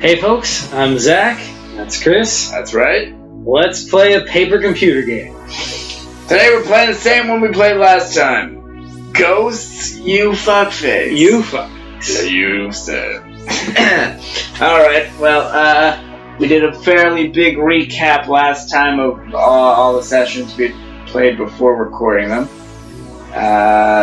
Hey folks, I'm Zach. That's Chris. That's right. Let's play a paper computer game. Today we're playing the same one we played last time. Ghosts, you fuckface. You fuckface. Yeah, you said. Alright, well, we did a fairly big recap last time of all the sessions we played before recording them.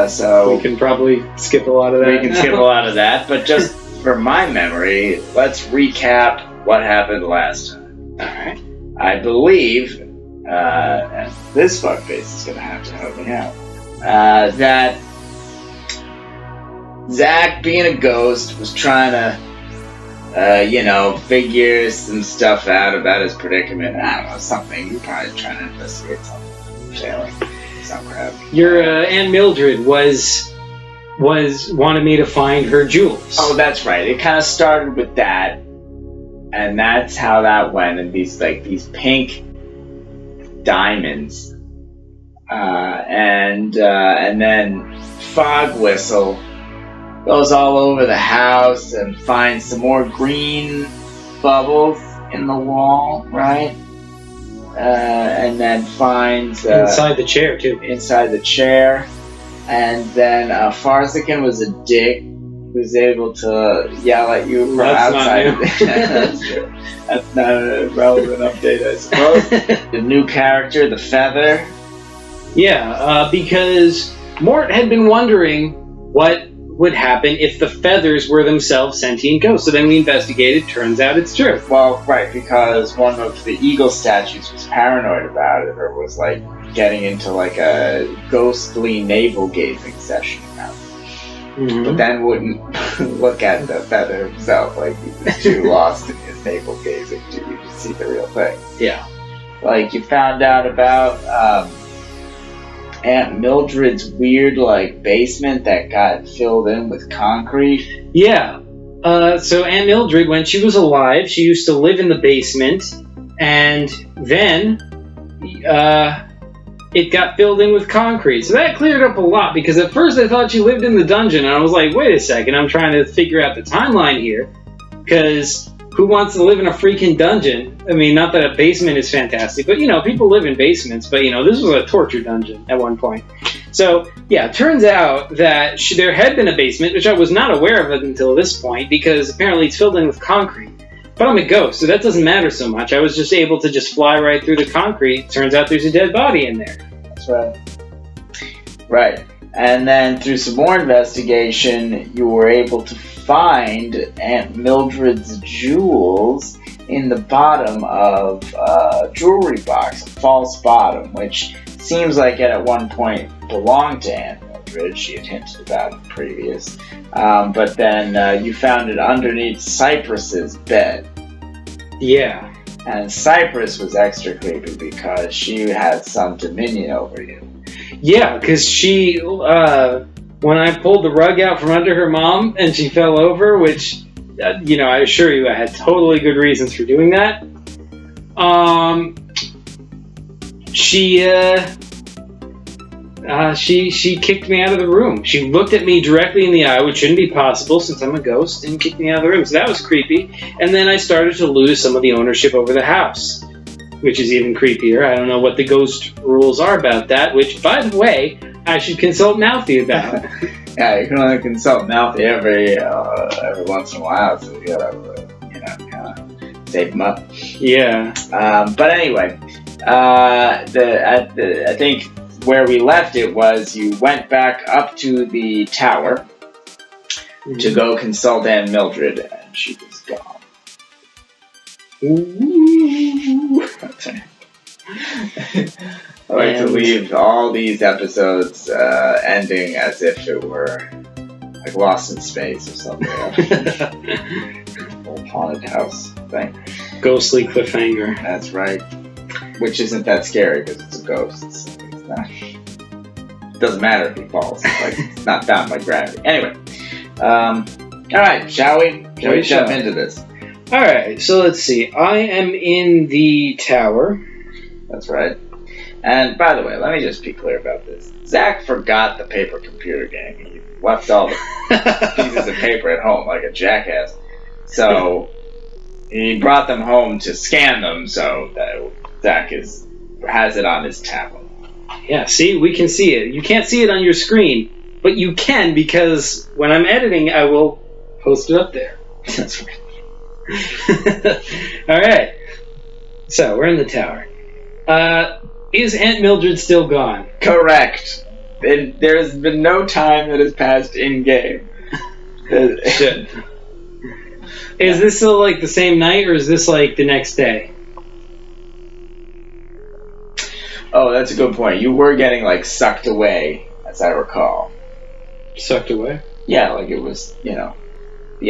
So we can probably skip a lot of that. We can skip a lot of that, but just for my memory, let's recap what happened last time. Alright. I believe, and this fuckface is going to have to help me out, that Zach, being a ghost, was trying to, figure some stuff out about his predicament. I don't know, something. You're probably trying to investigate something. Failing. Some crap. Your Aunt Mildred wanted me to find her jewels. Oh, that's right. It kind of started with that, and that's how that went. And these pink diamonds, and then Fog Whistle goes all over the house and finds some more green bubbles in the wall, right? And then finds inside the chair too. Inside the chair. And then Farsican was a dick who was able to yell at you from outside. That's true. That's not a relevant update, I suppose. The new character, the Feather. Yeah, because Mort had been wondering what would happen if the Feathers were themselves sentient ghosts. So then we investigated. Turns out it's true. Well, right, because one of the eagle statues was paranoid about it, or was getting into a ghostly navel-gazing session about it. Mm-hmm. But then wouldn't look at the Feather himself, he was too lost in his navel-gazing to even see the real thing. Yeah. You found out about Aunt Mildred's weird, basement that got filled in with concrete. Yeah. So Aunt Mildred, when she was alive, she used to live in the basement, and then it got filled in with concrete. So that cleared up a lot, because at first I thought she lived in the dungeon, and I was like, wait a second, I'm trying to figure out the timeline here, because who wants to live in a freaking dungeon? I mean, not that a basement is fantastic, but, people live in basements, but, this was a torture dungeon at one point. So, yeah, it turns out that there had been a basement, which I was not aware of until this point, because apparently it's filled in with concrete. But I'm a ghost, so that doesn't matter so much. I was just able to just fly right through the concrete. Turns out there's a dead body in there. That's right. Right. And then through some more investigation, you were able to find Aunt Mildred's jewels in the bottom of a jewelry box, a false bottom, which seems like it at one point belonged to Aunt Mildred. She had hinted about it previous. But then you found it underneath Cypress's bed. Yeah. And Cypress was extra creepy because she had some dominion over you. Yeah, because she, when I pulled the rug out from under her mom and she fell over, which, I assure you I had totally good reasons for doing that, she kicked me out of the room. She looked at me directly in the eye, which shouldn't be possible since I'm a ghost, and kicked me out of the room. So that was creepy. And then I started to lose some of the ownership over the house, which is even creepier. I don't know what the ghost rules are about that, which, by the way, I should consult Mouthy about. Yeah, you can only consult Mouthy every once in a while, so you gotta, kind of save him up. Yeah. But anyway, I think where we left it was you went back up to the tower to go consult Aunt Mildred, and she was gone. Ooh. I like to leave all these episodes ending as if it were Lost in Space or something. Old haunted house thing. Ghostly cliffhanger. That's right. Which isn't that scary because it's a ghost. It's not. It doesn't matter if he falls. It's not bound by gravity. Anyway. Alright, shall we? Shall we jump into this? Alright, so let's see. I am in the tower. That's right. And by the way, let me just be clear about this. Zach forgot the paper computer game. He left all the pieces of paper at home like a jackass. So He brought them home to scan them, so that Zach has it on his tablet. Yeah, see? We can see it. You can't see it on your screen, but you can because when I'm editing, I will post it up there. That's right. Alright. So, we're in the tower. Is Aunt Mildred still gone? Correct. There's been no time that has passed in-game. Shit. Is this still like the same night, or is this like the next day? Oh, that's a good point. You were getting like sucked away, as I recall. Sucked away? Yeah, like it was, the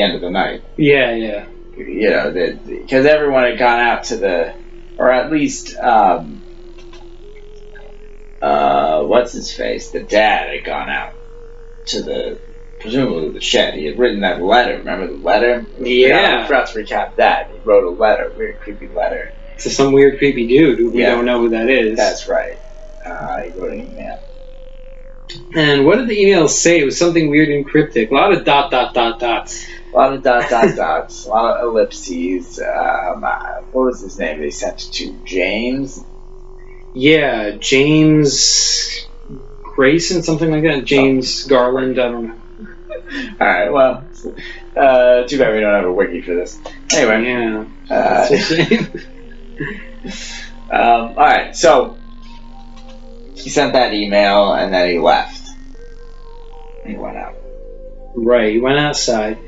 end of the night. Yeah. Because everyone had gone out to or at least, what's his face? The dad had gone out to presumably the shed. He had written that letter. Remember the letter? Yeah. I forgot to recap that. He wrote a letter, weird, creepy letter. To some weird, creepy dude who we don't know who that is. That's right. He wrote an email. And what did the email say? It was something weird and cryptic. A lot of dots. A lot of dots. A lot of ellipses. What was his name they sent it to? James? Yeah, James Grayson, something like that. James Garland, I don't know. Alright, well, too bad we don't have a wiki for this. Anyway. Yeah. That's a shame. Alright, so he sent that email and then he left. And he went out. Right, he went outside.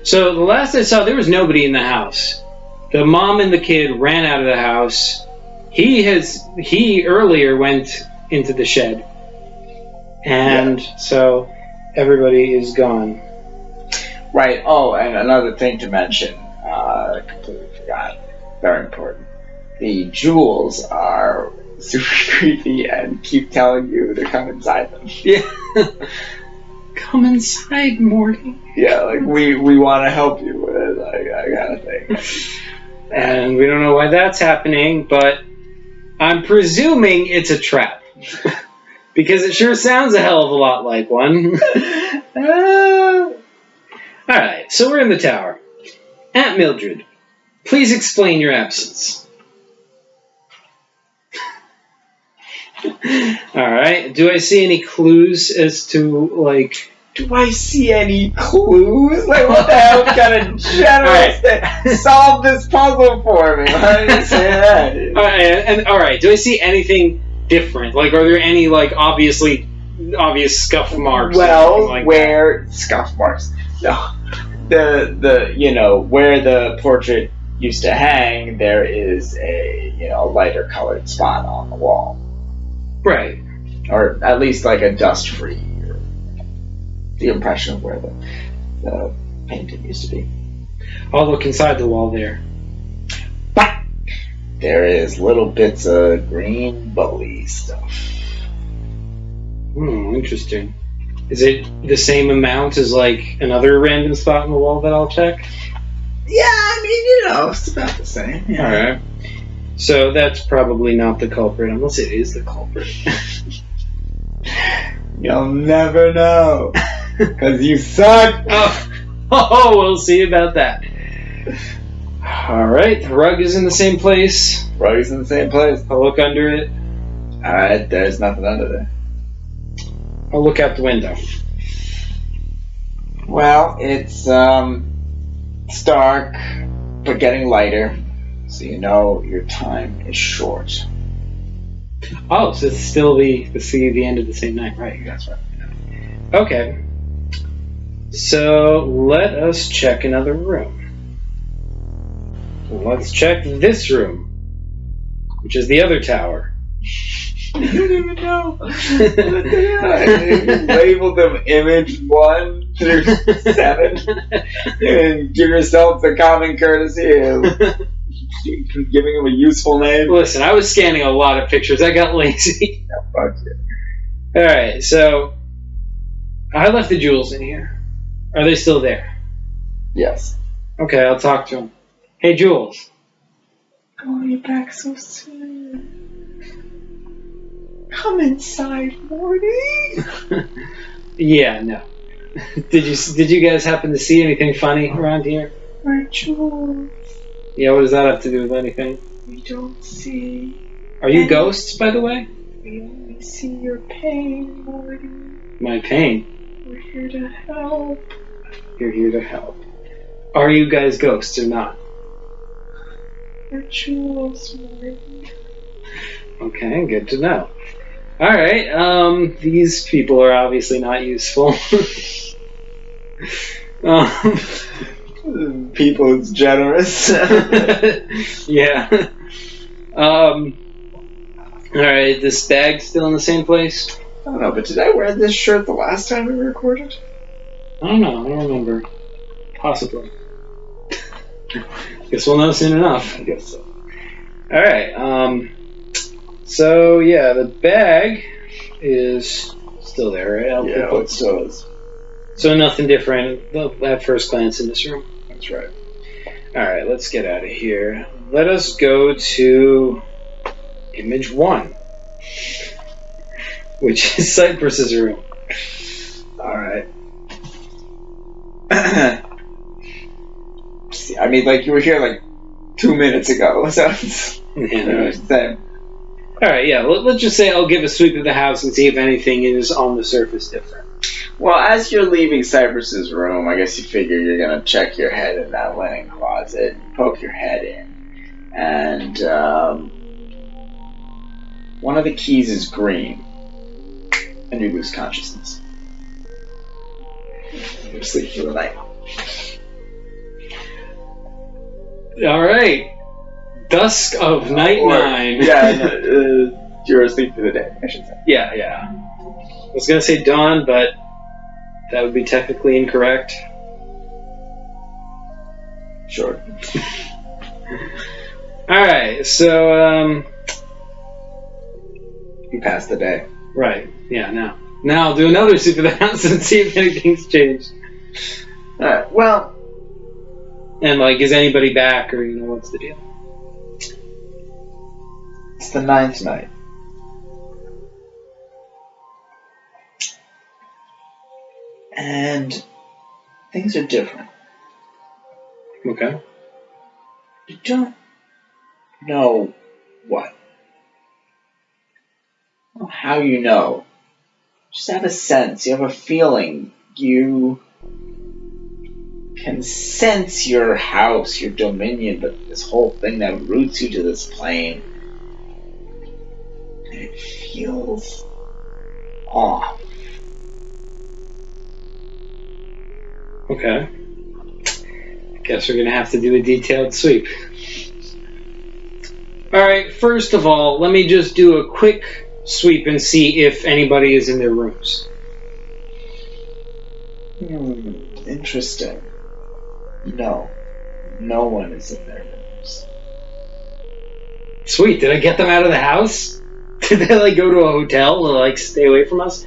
So the last I saw, there was nobody in the house. The mom and the kid ran out of the house. He earlier went into the shed. And so everybody is gone. Right. Oh, and another thing to mention, I completely forgot. Very important. The jewels are super creepy and keep telling you to come inside them. Yeah. Come inside, Morty. Yeah, like we want to help you with it, like that kind of thing. And we don't know why that's happening, but I'm presuming it's a trap. Because it sure sounds a hell of a lot like one. Alright, so we're in the tower. Aunt Mildred, please explain your absence. Alright, do I see any clues as to, like... Do I see any clues? Like, what the hell kind of generous solve this puzzle for me? Why did you say that? Alright, do I see anything different? Like, are there any, like, obvious scuff marks? Well, like where... Scuff marks. No. Where the portrait used to hang, there is a, lighter colored spot on the wall. Right. Or at least, like, a dust-free. The impression of where the painting used to be. I'll look inside the wall there. But there is little bits of green bubbly stuff. Interesting. Is it the same amount as, like, another random spot on the wall that I'll check? Yeah, I mean, it's about the same. Yeah. Alright. So that's probably not the culprit, unless it is the culprit. You'll never know. Because you suck! Oh, we'll see about that. Alright, the rug is in the same place. Rug is in the same place. I'll look under it. Alright, there's nothing under there. I'll look out the window. Well, it's dark, but getting lighter. So you know your time is short. Oh, so it's still the end of the same night, right? That's right. Okay. So let us check another room. Let's check this room, which is the other tower. You don't even know. Label them image 1 through 7 and give yourself the common courtesy of giving them a useful name. Listen, I was scanning a lot of pictures. I got lazy. No, fuck you. Alright, so I left the jewels in here. Are they still there? Yes. Okay, I'll talk to them. Hey, Jules. Oh, you're back so soon. Come inside, Morty. Yeah, no. Did you guys happen to see anything funny around here? My Jules. Yeah, what does that have to do with anything? We don't see. Are you ghosts, by the way? We only see your pain, Morty. My pain. We're here to help. You're here to help. Are you guys ghosts or not? We're jewels, Morty. Okay, good to know. Alright, these people are obviously not useful. People is generous. Yeah. Alright, this bag's still in the same place? I don't know, but did I wear this shirt the last time we recorded? I don't know, I don't remember. Possibly. Guess we'll know soon enough. I guess so. Alright, so yeah, the bag is still there, right? Yeah, it still is. So nothing different at first glance in this room. That's right. Alright, let's get out of here. Let us go to image 1, which is Cypress's room. Alright. I mean, like, you were here like 2 minutes ago, so it's the same. Alright, yeah, let's just say I'll give a sweep of the house and see if anything is on the surface different. Well, as you're leaving Cypress's room, I guess you figure you're going to check your head in that linen closet, poke your head in, and one of the keys is green, and you lose consciousness. You're asleep for the night. Alright. Dusk of night 9. Yeah, you're asleep for the day, I should say. Yeah. I was going to say dawn, but that would be technically incorrect. Sure. Alright, so, You passed the day. right, yeah, now. Now I'll do another sweep of the house and see if anything's changed. Alright, well... And, like, is anybody back, or, what's the deal? It's the 9th night. And things are different. Okay. You don't know what. Well, how you know. Just have a sense. You have a feeling. You can sense your house, your dominion, but this whole thing that roots you to this plane. And it feels off. Okay. Guess we're going to have to do a detailed sweep. Alright, first of all, let me just do a quick sweep and see if anybody is in their rooms. Interesting. No. No one is in their rooms. Sweet, did I get them out of the house? Did they, like, go to a hotel to, like, stay away from us?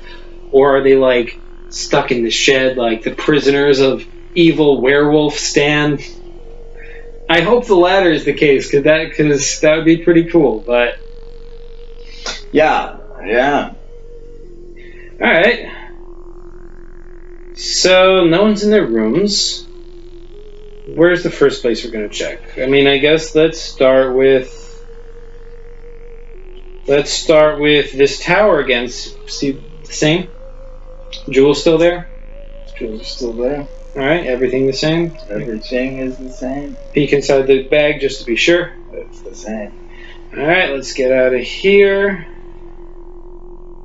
Or are they, like, stuck in the shed like the prisoners of evil werewolf stand? I hope the latter is the case, because that would be pretty cool, but... Yeah. Alright. So, no one's in their rooms. Where's the first place we're going to check? I mean, I guess let's start with this tower again. See, the same? Jewel's still there? Jewel's still there. Alright, everything the same? Everything is the same. Peek inside the bag just to be sure. It's the same. Alright, let's get out of here.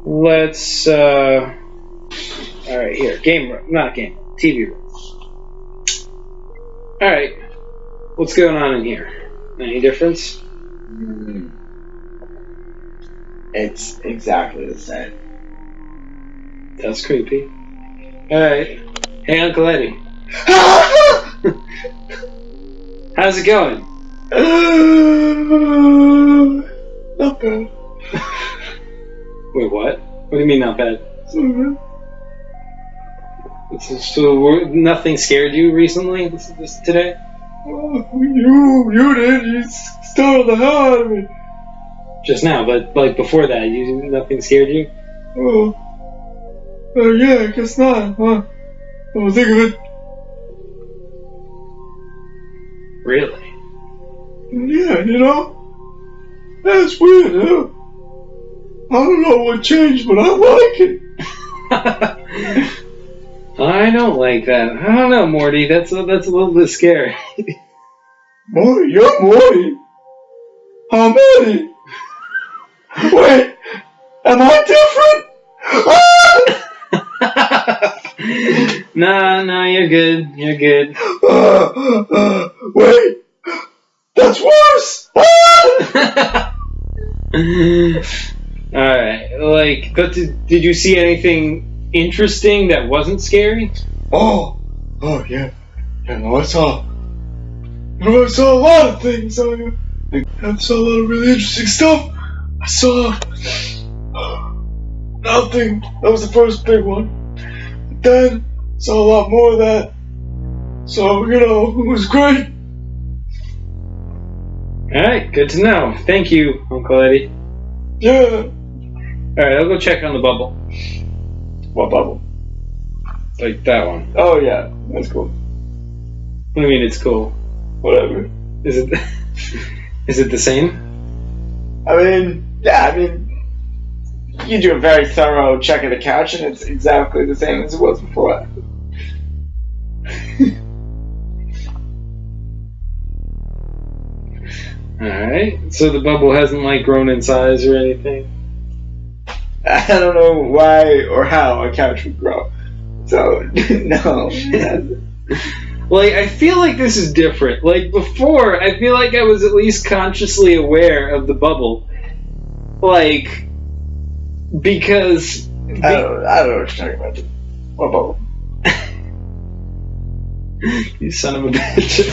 Let's, alright, here. Game room. Not game room. TV room. Alright. What's going on in here? Any difference? It's exactly the same. That's creepy. Alright. Hey, Uncle Eddie. How's it going? Not bad. Wait, what? What do you mean not bad? So Nothing scared you recently? This today? You did. You startled the hell out of me. Just now, but like before that, nothing scared you? Yeah, I guess not. Huh? I was thinking of it. Really? Yeah, that's weird, huh? I don't know what changed, but I like it. I don't like that. I don't know, Morty. That's a little bit scary. Morty, you're Morty. I'm Eddie. Wait, am I different? No, you're good. You're good. Wait, that's worse. Alright, but did you see anything interesting that wasn't scary? Oh yeah. Yeah, I saw a lot of things. I saw a lot of really interesting stuff. I saw nothing. That was the first big one. But then saw a lot more of that. So, it was great. Alright, good to know. Thank you, Uncle Eddie. Yeah. Alright, I'll go check on the bubble. What bubble? Like that one. Oh yeah, that's cool. What do you mean it's cool? Whatever. Is it the same? You do a very thorough check of the couch, and it's exactly the same as it was before. Alright, so the bubble hasn't grown in size or anything? I don't know why or how a couch would grow. So, no. I feel like this is different. Before, I feel like I was at least consciously aware of the bubble. Because... I don't know what you're talking about. What bubble? You son of a bitch.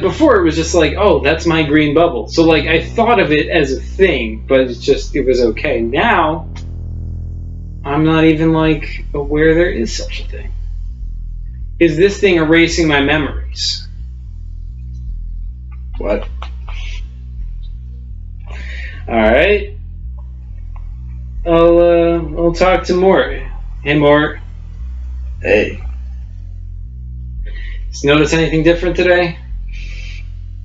Before it was just oh, that's my green bubble. So I thought of it as a thing, but it was okay. Now, I'm not even aware there is such a thing. Is this thing erasing my memories? What? Alright. I'll talk to Mort. Hey, Mort. Hey. Just notice anything different today?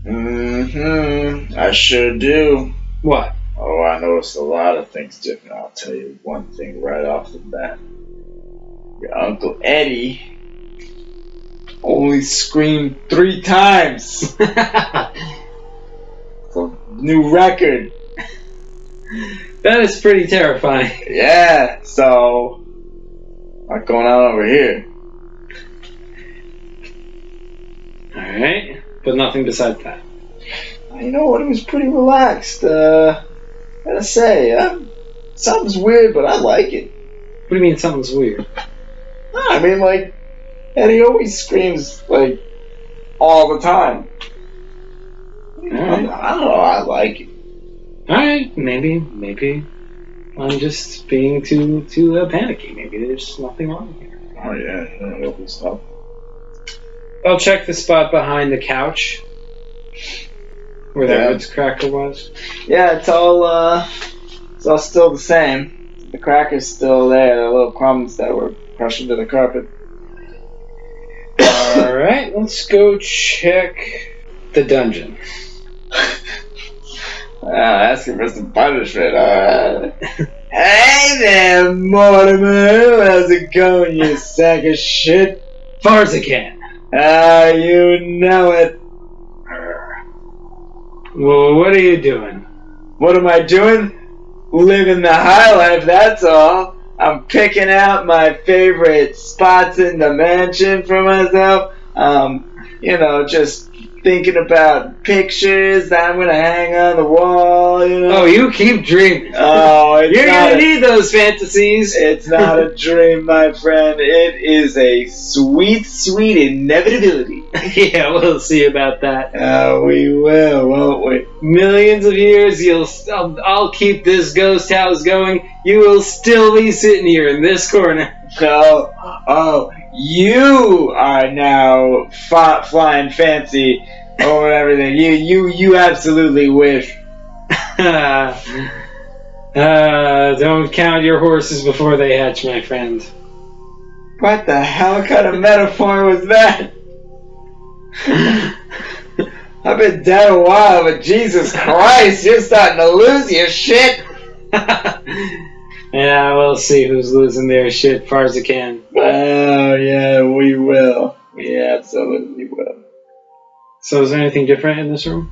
I sure do. What? Oh, I noticed a lot of things different. I'll tell you one thing right off the bat. Your Uncle Eddie only screamed 3 times. New record. That is pretty terrifying. Yeah, so what's going on over here? Alright. But nothing besides that. You know what? It was pretty relaxed. Gotta say, something's weird, but I like it. What do you mean something's weird? Eddie always screams all the time. Alright. I don't know. I like it. Alright, maybe I'm just being too panicky. Maybe there's nothing wrong here. Oh yeah, it'll be stuff. I'll check the spot behind the couch where that Ritz cracker was. Yeah, it's all still the same. The cracker's still there. The little crumbs that were crushed into the carpet. Alright, let's go check the dungeon. Asking for some punishment. Hey there, Mortimer. How's it going, you sack of shit? Far as I can. You know it. Well, what are you doing? What am I doing? Living the high life, that's all. I'm picking out my favorite spots in the mansion for myself. Just thinking about pictures that I'm gonna hang on the wall, Oh, you keep dreaming. Oh, you're gonna need those fantasies. It's not a dream, my friend. It is a sweet, sweet inevitability. Yeah, we'll see about that. We will, won't we? Millions of years, I'll keep this ghost house going. You will still be sitting here in this corner. Oh, you are now flying fancy over everything. You absolutely wish. Don't count your horses before they hatch, my friend. What the hell kind of metaphor was that? I've been dead a while, but Jesus Christ, you're starting to lose your shit. Yeah, we'll see who's losing their shit far as it can. Oh, yeah, we will. We absolutely will. So is there anything different in this room?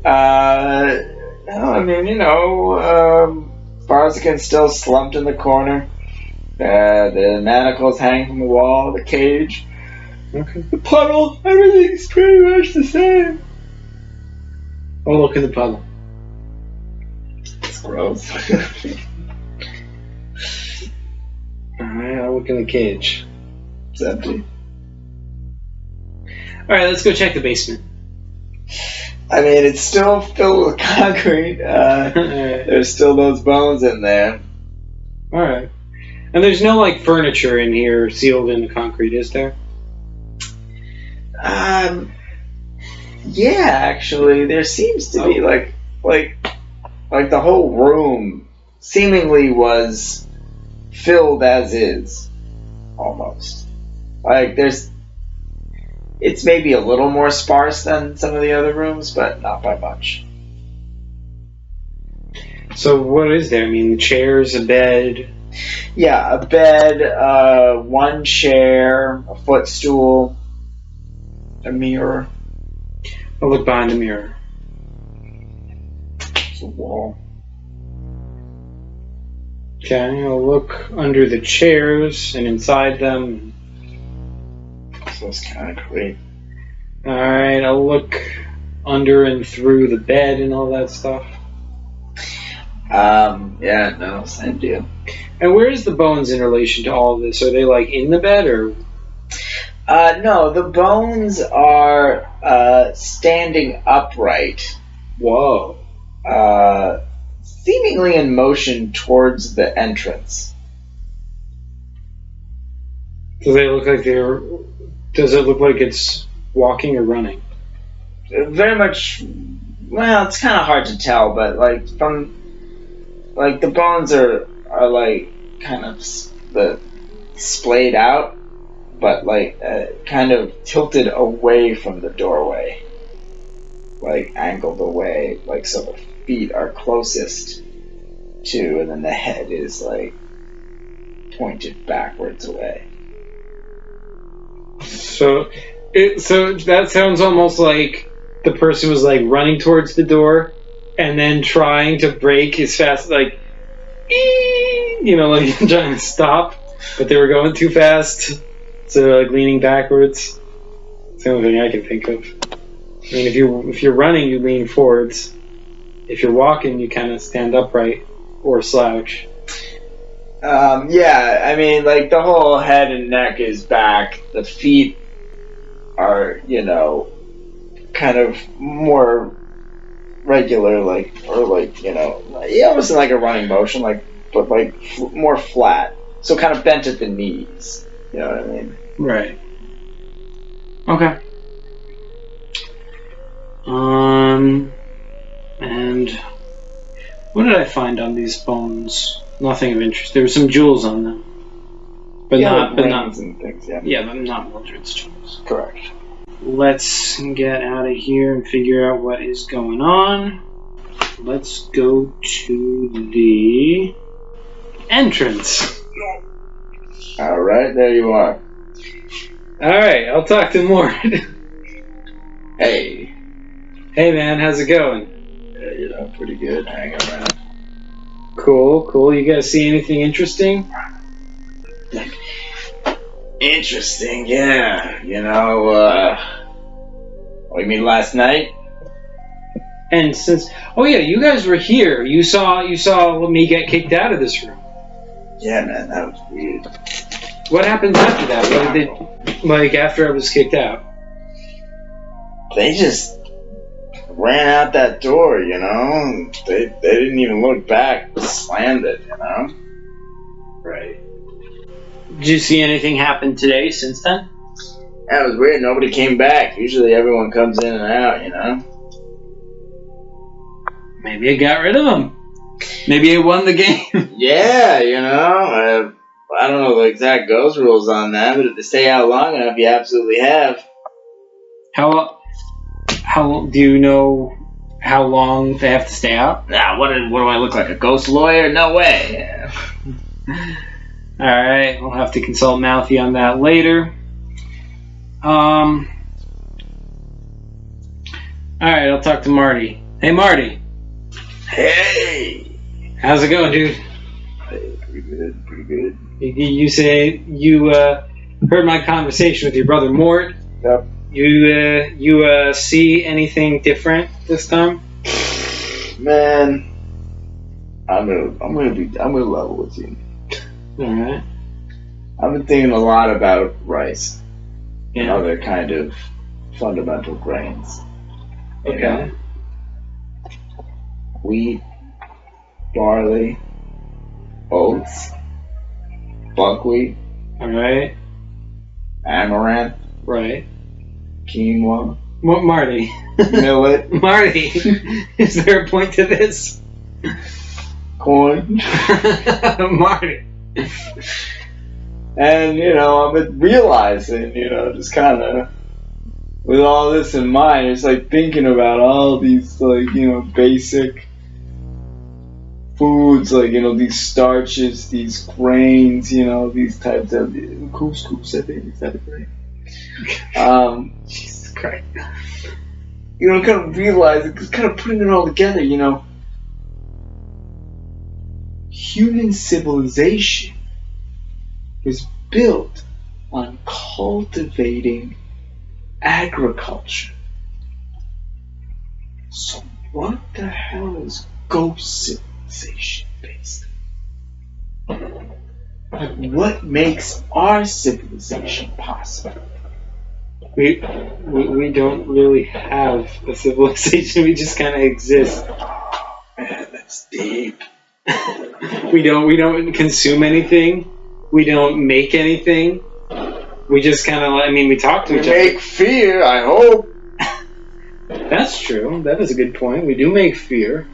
No, I mean, Farzikan's still slumped in the corner. The manacles hang from the wall, the cage. Okay. The puddle, everything's pretty much the same. Oh, look in the puddle. It's gross. Alright, I'll look in the cage. It's empty. Alright, let's go check the basement. I mean, it's still filled with concrete. There's still those bones in there. Alright. And there's no, like, furniture in here sealed in the concrete, is there? Yeah, actually, there seems to be like the whole room seemingly was filled as is, almost. Like it's maybe a little more sparse than some of the other rooms, but not by much. So what is there? I mean, chairs, a bed. Yeah, a bed, one chair, a footstool, a mirror. I'll look behind the mirror. There's a wall. Okay, I'll look under the chairs and inside them. So it's kind of great. Alright, I'll look under and through the bed and all that stuff. Yeah, no, same deal. And where is the bones in relation to all of this? Are they like in the bed or? No, the bones are standing upright. Whoa. Seemingly in motion towards the entrance. Do they look like they're? Does it look like it's walking or running? Very much. Well, it's kind of hard to tell, but like the bones are like kind of splayed out, but like kind of tilted away from the doorway, like angled away, like so the feet are closest to, and then the head is like pointed backwards away. So that sounds almost like the person was like running towards the door and then trying to brake as fast, like, like trying to stop, but they were going too fast, so they're like leaning backwards. It's the only thing I can think of. I mean, if you're running, you lean forwards. If you're walking, you kind of stand upright or slouch. Yeah, I mean, like the whole head and neck is back. The feet are, kind of more regular, almost in like a running motion, but more flat. So kind of bent at the knees. You know what I mean? Right. Okay. And what did I find on these bones? Nothing of interest. There were some jewels on them, but not and things. Yeah. Yeah, but not Mildred's jewels. Correct. Let's get out of here and figure out what is going on. Let's go to the entrance. All right, there you are. All right, I'll talk to Mort. Hey. Hey, man, how's it going? Yeah, pretty good. Hanging around. Cool. You guys see anything interesting? Interesting, yeah. You mean last night? And you guys were here. You saw me get kicked out of this room. Yeah, man, that was weird. What happens after that? What did they, after I was kicked out? They just ran out that door, They didn't even look back. Slammed it, Right. Did you see anything happen today since then? That was weird. Nobody came back. Usually everyone comes in and out, Maybe I got rid of them. Maybe I won the game. Yeah, I don't know the exact ghost rules on that, but if they stay out long enough, you absolutely have. How do you know how long they have to stay out? Nah, what do I look like, a ghost lawyer? No way. Alright, we'll have to consult Mouthy on that later. Alright, I'll talk to Marty. Hey, Marty. Hey. How's it going, dude? Hey, pretty good. You say you heard my conversation with your brother Mort. Yep. You see anything different this time? Man, I'm gonna level with you. Alright. I've been thinking a lot about rice and Yeah. other kind of fundamental grains. You Okay. know? Wheat, barley, oats, buckwheat, Alright. amaranth, Right. quinoa, What, Marty? millet, Marty, is there a point to this? corn. Marty. And, I've been realizing, just kind of, with all this in mind, it's like thinking about all these, basic foods, these starches, these grains, these types of couscous, I think, is that a grain? Jesus Christ. Kind of realizing, kind of putting it all together, human civilization was built on cultivating agriculture. So what the hell is ghost civilization based on? Like, what makes our civilization possible? We don't really have a civilization. We just kind of exist. Man, that's deep. We don't consume anything. We don't make anything. We just kind of, we talk to We each other. make fear, I hope. That's true. That is a good point. We do make fear.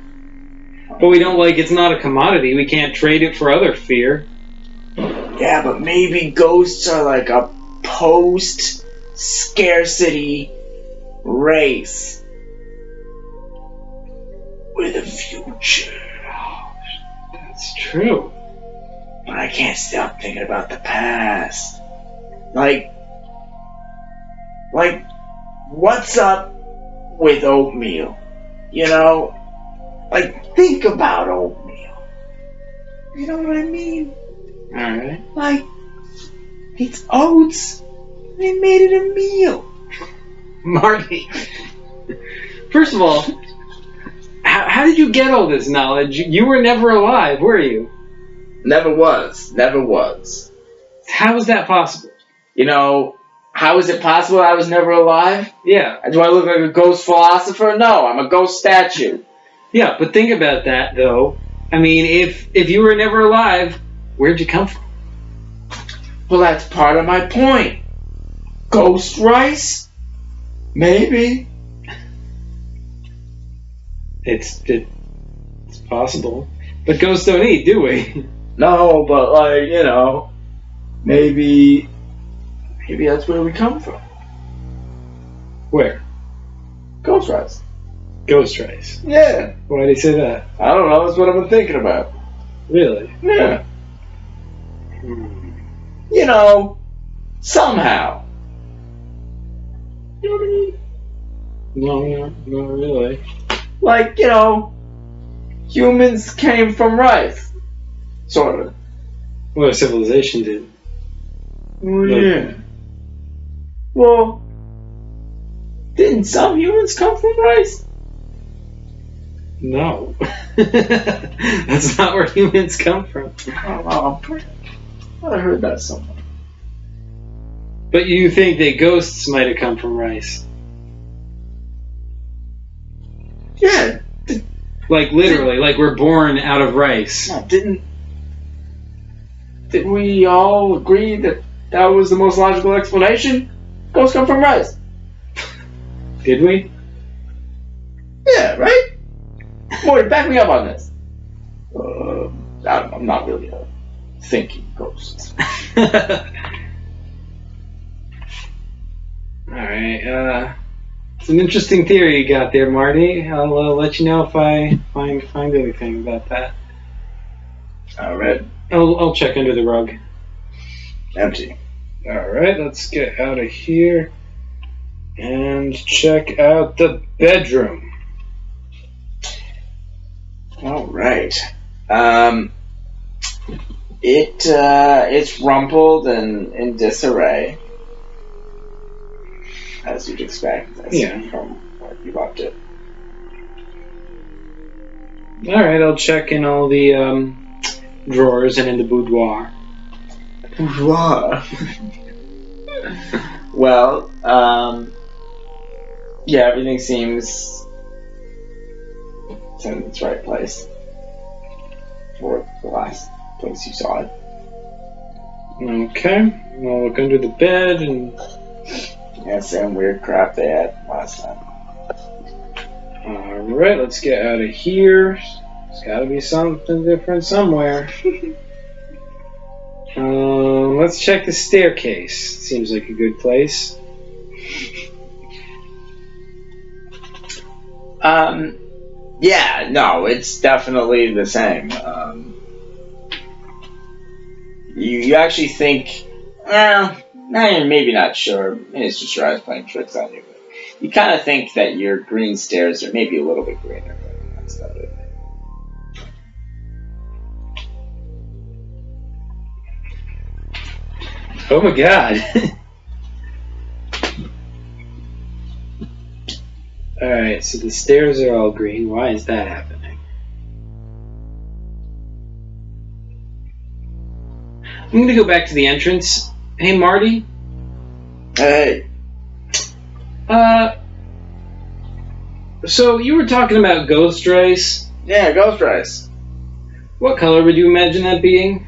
But we don't, it's not a commodity. We can't trade it for other fear. Yeah, but maybe ghosts are like a post-scarcity race with a future. That's true. But I can't stop thinking about the past. Like, what's up with oatmeal? Think about oatmeal. You know what I mean? Alright. It's oats. They made it a meal. Marty. First of all, how did you get all this knowledge? You were never alive, were you? Never was. How is that possible? How is it possible I was never alive? Yeah. Do I look like a ghost philosopher? No, I'm a ghost statue. Yeah, but think about that, though. If you were never alive, where'd you come from? Well, that's part of my point. Ghost rice? Maybe. It's possible. But ghosts don't eat, do we? No, but maybe that's where we come from. Where? Ghost rice. Ghost rice. Yeah. Why did he say that? I don't know. That's what I've been thinking about. Really? Yeah. Somehow. You know what I mean? No, not really. Humans came from rice. Sort of. Well, civilization did. Oh, yeah. Well, didn't some humans come from rice? No. That's not where humans come from. I heard that somewhere. But you think that ghosts might have come from rice? Yeah. Literally, we're born out of rice. No, didn't we all agree that was the most logical explanation? Ghosts come from rice. Did we? Yeah, right? Morty, back me up on this. I'm not really a thinking ghost. Alright, It's an interesting theory you got there, Marty. I'll let you know if I find anything about that. Alright. I'll check under the rug. Empty. Alright, let's get out of here and check out the bedroom. Alright. It's rumpled and in disarray. As you'd expect. From where you left it. Alright, I'll check in all the drawers and in the boudoir. Boudoir? Well, yeah, everything seems in its right place. For the last place you saw it. Okay, I'll look under the bed and... Yeah, same weird crap they had last time. Alright, let's get out of here. There's gotta be something different somewhere. Let's check the staircase. Seems like a good place. Yeah, no, it's definitely the same. You actually think, well, you're maybe not sure. Maybe it's just your eyes playing tricks on you. But you kind of think that your green stairs are maybe a little bit greener, but that's about it. Oh my god. Alright, so the stairs are all green. Why is that happening? I'm gonna go back to the entrance. Hey, Marty? Hey. So you were talking about ghost rice? Yeah, ghost rice. What color would you imagine that being?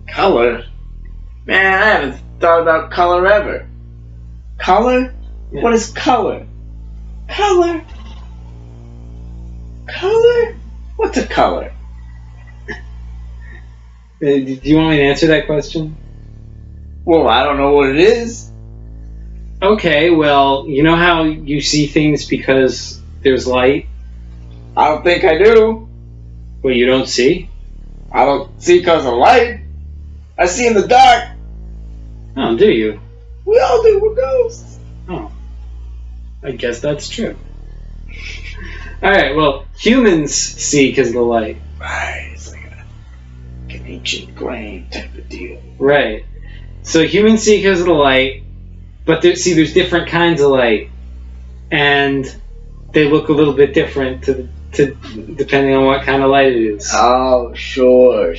Color? Man, I haven't thought about color ever. Color? Yeah. What is color? Color? Color? What's a color? Do you want me to answer that question? Well, I don't know what it is. Okay, well, you know how you see things because there's light? I don't think I do. Well, you don't see? I don't see because of light. I see in the dark. Oh, do you? We all do. We're ghosts. Oh. I guess that's true. Alright, well, humans see because of the light. Right. It's like an ancient grain type of deal. Right. So humans see because of the light, but there's different kinds of light. And they look a little bit different to depending on what kind of light it is. Oh, sure.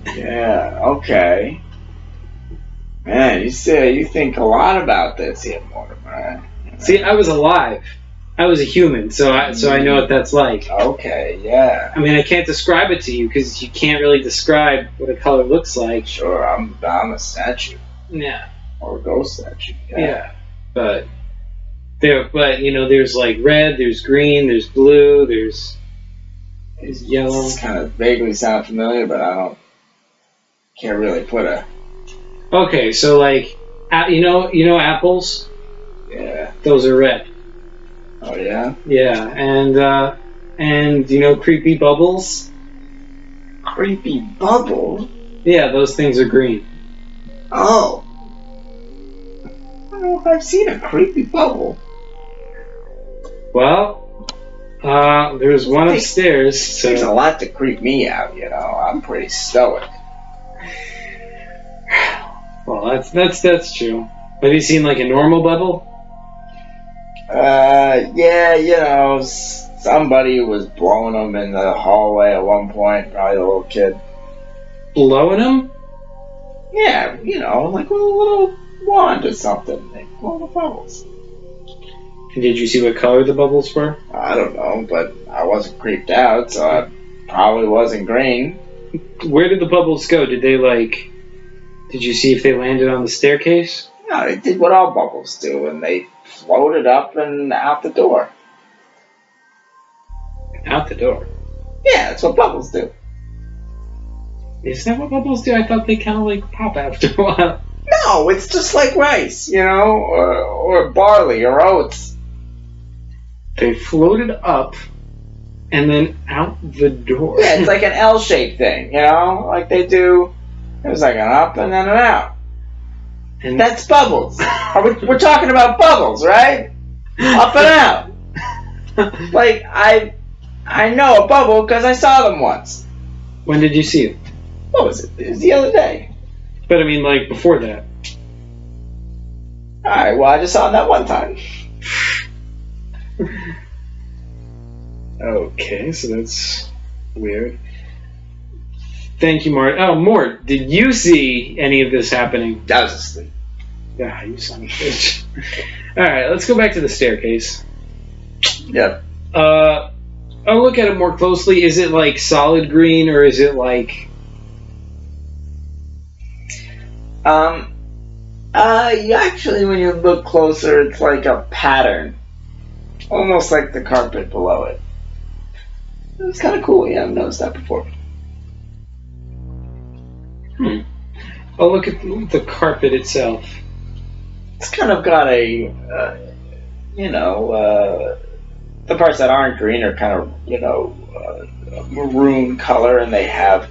Yeah, okay. Man, you think a lot about this here, Mortimer. See, I was alive. I was a human, so I know what that's like. Okay, yeah. I mean, I can't describe it to you because you can't really describe what a color looks like. Sure, I'm a statue. Yeah. Or a ghost statue. Yeah. But there's like red, there's green, there's blue, there's yellow. This kind of vaguely sound familiar, but can't really put a... Okay, so like, you know apples? Yeah. Those are red. Oh yeah? Yeah, and you know creepy bubbles? Creepy bubble? Yeah, those things are green. Oh. I don't know if I've seen a creepy bubble. Well, there's one upstairs. So there's a lot to creep me out, you know. I'm pretty stoic. Well, that's true. Have you seen like a normal bubble? Yeah, you know, somebody was blowing them in the hallway at one point, probably a little kid. Blowing them? Yeah, you know, like with a little wand or something. They blow the bubbles. And did you see what color the bubbles were? I don't know, but I wasn't creeped out, so I probably wasn't green. Where did the bubbles go? Did you see if they landed on the staircase? No, they did what all bubbles do, and they floated up and out the door. Out the door? Yeah, that's what bubbles do. Is that what bubbles do? I thought they kind of like pop after a while. No, it's just like rice, you know, or barley or oats. They floated up and then out the door. Yeah, it's like an L-shaped thing, you know? Like they do. It was like an up and then an out. And That's bubbles. We're talking about bubbles, right? Up and out. Like, I know a bubble because I saw them once. when did you see it? What was it? It was the other day. But I mean, like, before that. Alright, well, I just saw them that one time. Okay, so that's weird. Thank you, Mort. Oh, Mort, did you see any of this happening? I was asleep. Ah, you son of a bitch. Alright, let's go back to the staircase. Yep. I'll look at it more closely. Is it like solid green or is it like... Actually, when you look closer, it's like a pattern. Almost like the carpet below it. It's kind of cool. Yeah, I've noticed that before. I'll look at the carpet itself. It's kind of got a, the parts that aren't green are kind of, maroon color, and they have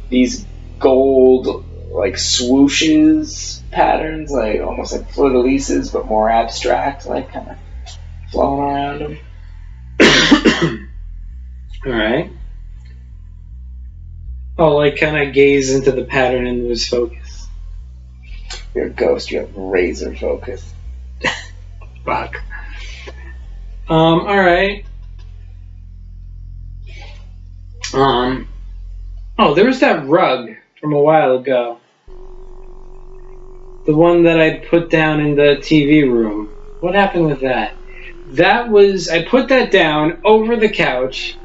these gold, like, swooshes patterns, like almost like fleur-de-lises, but more abstract, like kind of flowing around them. Alright. I'll, like, kind of gaze into the pattern and lose focus. You're a ghost, you have razor focus. Fuck. Alright. Oh, there was that rug from a while ago. The one that I put down in the TV room. What happened with that? That was... I put that down over the couch,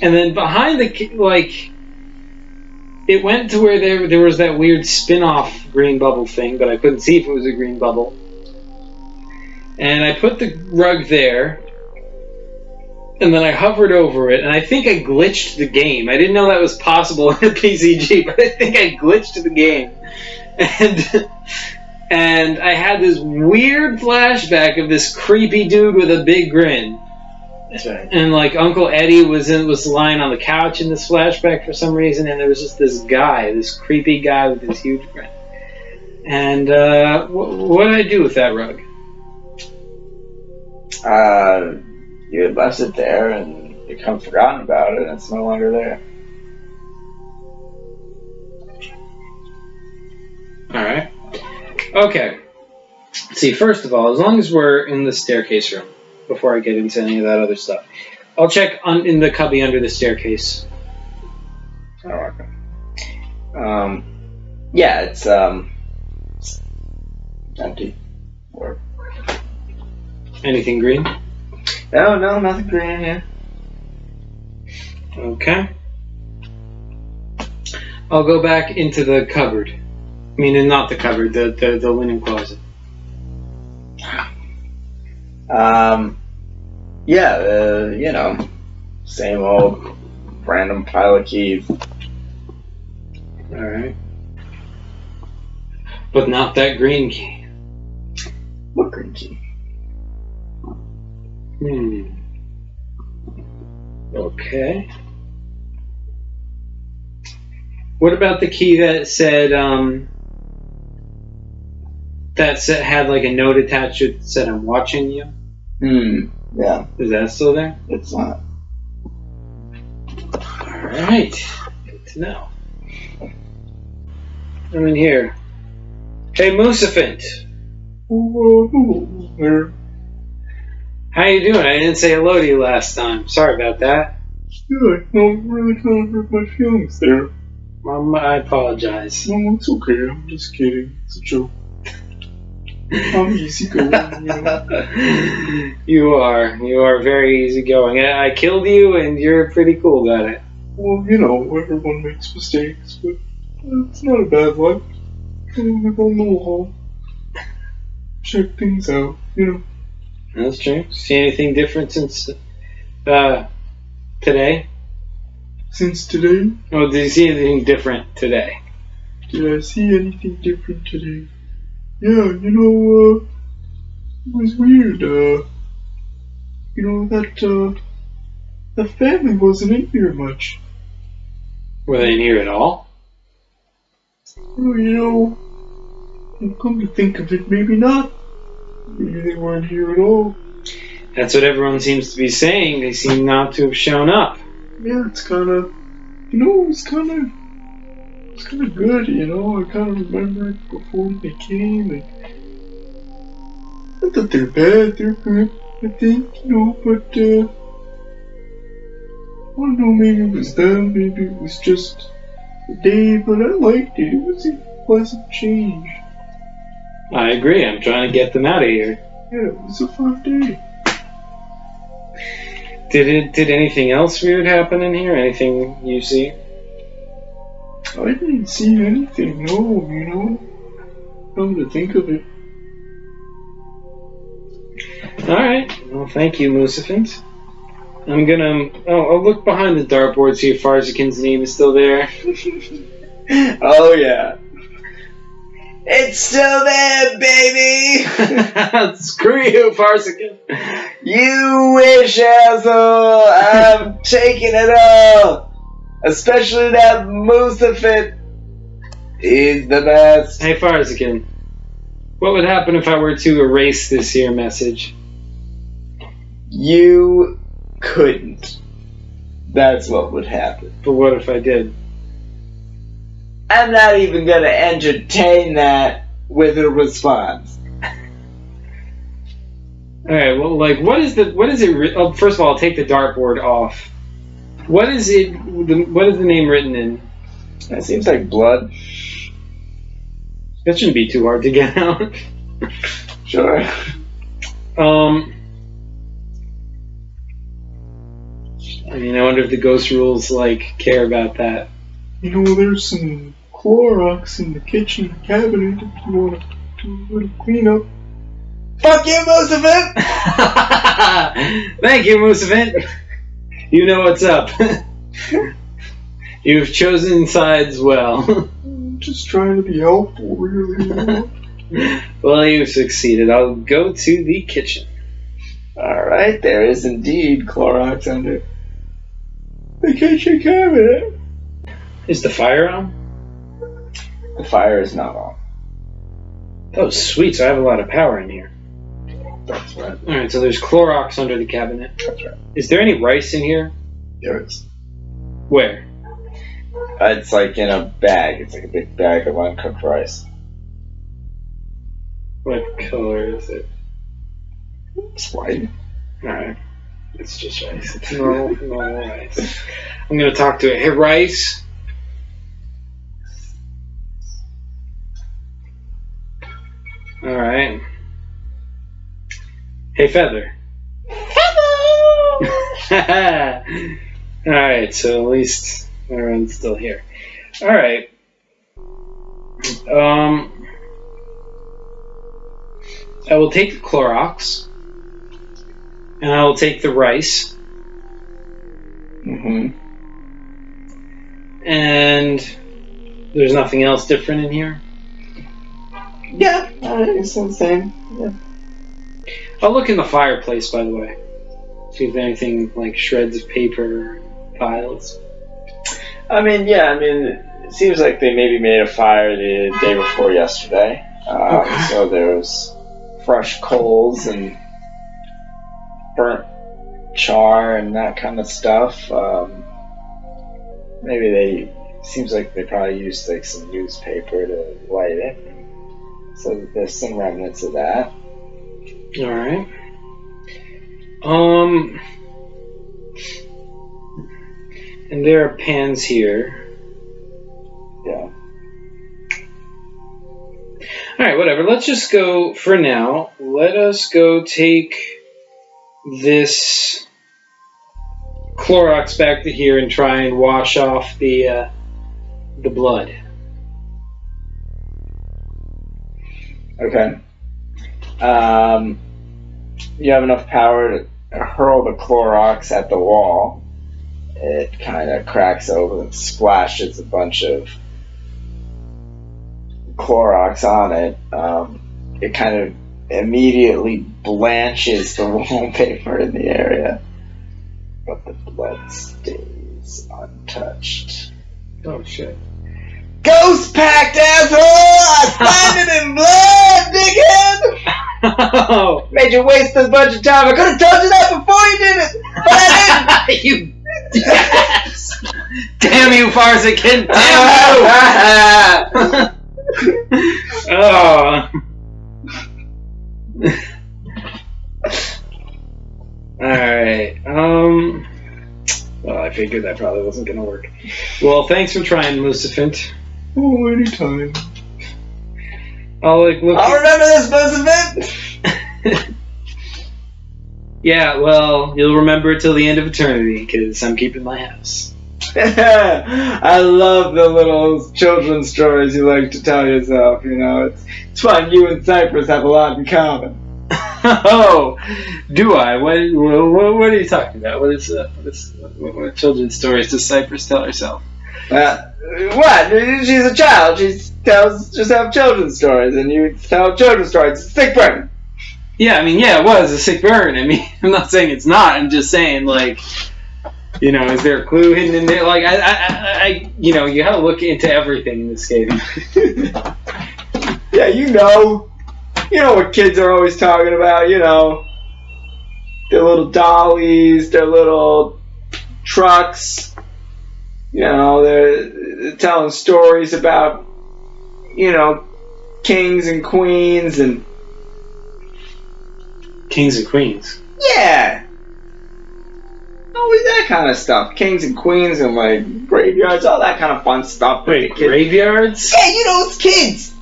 and then behind the... like... It went to where there was that weird spin-off green bubble thing, but I couldn't see if it was a green bubble. And I put the rug there, and then I hovered over it, and I think I glitched the game. I didn't know that was possible in a PCG, but I think I glitched the game. And I had this weird flashback of this creepy dude with a big grin. That's right. And like Uncle Eddie was lying on the couch in this flashback for some reason, and there was just this guy, this creepy guy with this huge grin. And what did I do with that rug? You had left it there, and you kind of forgotten about it, and it's no longer there. Alright. Okay. See, first of all, as long as we're in the staircase room, before I get into any of that other stuff, I'll check in the cubby under the staircase. Oh, okay. Yeah, it's empty. Or Anything green? no, nothing green here. Okay. I'll go back into the cupboard. I mean, not the cupboard, the linen closet. Same old random pile of keys. Alright. But not that green key. What green key? Okay. What about the key that said, had like a note attached to it that said, "I'm watching you"? Yeah. Is that still there? It's not. Alright. Good to know. I'm in here. Hey, Moosefant. How you doing? I didn't say hello to you last time. Sorry about that. Yeah, no, I'm really trying to hurt my feelings there. I apologize. No, it's okay. I'm just kidding. It's a joke. I'm easygoing, You are very easygoing. I killed you, and you're pretty cool about it. Well, everyone makes mistakes, but it's not a bad life. Live on the wall. Check things out, That's true. See anything different since today? Since today? Oh, did you see anything different today? Did I see anything different today? Yeah, it was weird. that family wasn't in here much. Were they in here at all? Well, come to think of it, maybe not. Maybe they weren't here at all. That's what everyone seems to be saying. They seem not to have shown up. Yeah, it's kind of, it's kind of good, I kind of remember it before they came. Not that they're bad, they're good, I think, but, I don't know, maybe it was them, maybe it was just the day, but I liked it. It was a pleasant change. I agree. I'm trying to get them out of here. Yeah, it was a fun day. Did anything else weird happen in here? Anything you see? I didn't see anything, no, Come to think of it. Alright. Well, thank you, Lucifant. I'm gonna... I'll look behind the dartboard, see if Farzikan's name is still there. Oh, yeah. It's still there, baby! Screw you, Farzikan. You wish, asshole! I'm taking it all! Especially that Musafit. He's the best. Hey, Farzikan. What would happen if I were to erase this here message? You couldn't. That's what would happen. But what if I did? I'm not even gonna entertain that with a response. Alright, well, what is it, first of all, I'll take the dartboard off. What is the name written in? That seems like blood. That shouldn't be too hard to get out. Sure. I wonder if the ghost rules, care about that. There's some Clorox in the kitchen cabinet if you want to do a little cleanup. Fuck you, Musafit! Thank you, Musafit. You know what's up. You've chosen sides well. I'm just trying to be helpful, really. Well, you've succeeded. I'll go to the kitchen. Alright, there is indeed Clorox under the kitchen cabinet. Is the fire on? The fire is not on. Oh, sweet. So I have a lot of power in here. That's right. Alright, so there's Clorox under the cabinet. That's right. Is there any rice in here? There is. Where? It's like in a bag. It's like a big bag of uncooked rice. What color is it? It's white. Alright. It's just rice. It's normal rice. I'm gonna talk to it. Hey, rice? Alright. Hey, Feather. Feather! Alright, so at least everyone's still here. Alright. I will take the Clorox. And I will take the rice. Mm-hmm. And there's nothing else different in here? Yeah, it's the same. Yeah. I'll look in the fireplace, by the way. See if there's anything like shreds of paper, files. It seems like they maybe made a fire the day before yesterday. Okay. So there's fresh coals and burnt char and that kind of stuff. Seems like they probably used like some newspaper to light it. So there's some remnants of that. Alright. And there are pans here. Yeah. Alright, whatever. Let's just go, for now, let us go take this Clorox back to here and try and wash off the blood. Okay. You have enough power to hurl the Clorox at the wall. It kind of cracks open and splashes a bunch of Clorox on it. immediately blanches the wallpaper in the area. But the blood stays untouched. Oh, shit. Ghost packed, asshole! I signed it in blood, dickhead! Oh. Made you waste a bunch of time. I could have told you that before you did it! But I didn't! You ass. Damn you, Farsican! Damn you! Oh. Alright, well, I figured that probably wasn't gonna work. Well, thanks for trying, Lucifant. Oh, anytime. I'll remember this, Lucifant! Yeah, well, you'll remember it till the end of eternity, because I'm keeping my house. I love the little children's stories you like to tell yourself, you know. It's fun. You and Cypress have a lot in common. Oh, do I? What are you talking about? What children's stories does Cypress tell herself? What? She's a child. She just have children's stories, and you tell children's stories. It's a sick burn. Yeah, I mean, yeah, it was a sick burn. I mean, I'm not saying it's not. I'm just saying, like, you know, is there a clue hidden in there? Like, you know, you have to look into everything in this game. Yeah, you know what kids are always talking about, you know, their little dollies, their little trucks, you know, they're telling stories about, you know, kings and queens and... Kings and queens? Yeah! Always that kind of stuff. Kings and queens and, like, graveyards, all that kind of fun stuff. Wait, graveyards? Yeah, you know, it's kids!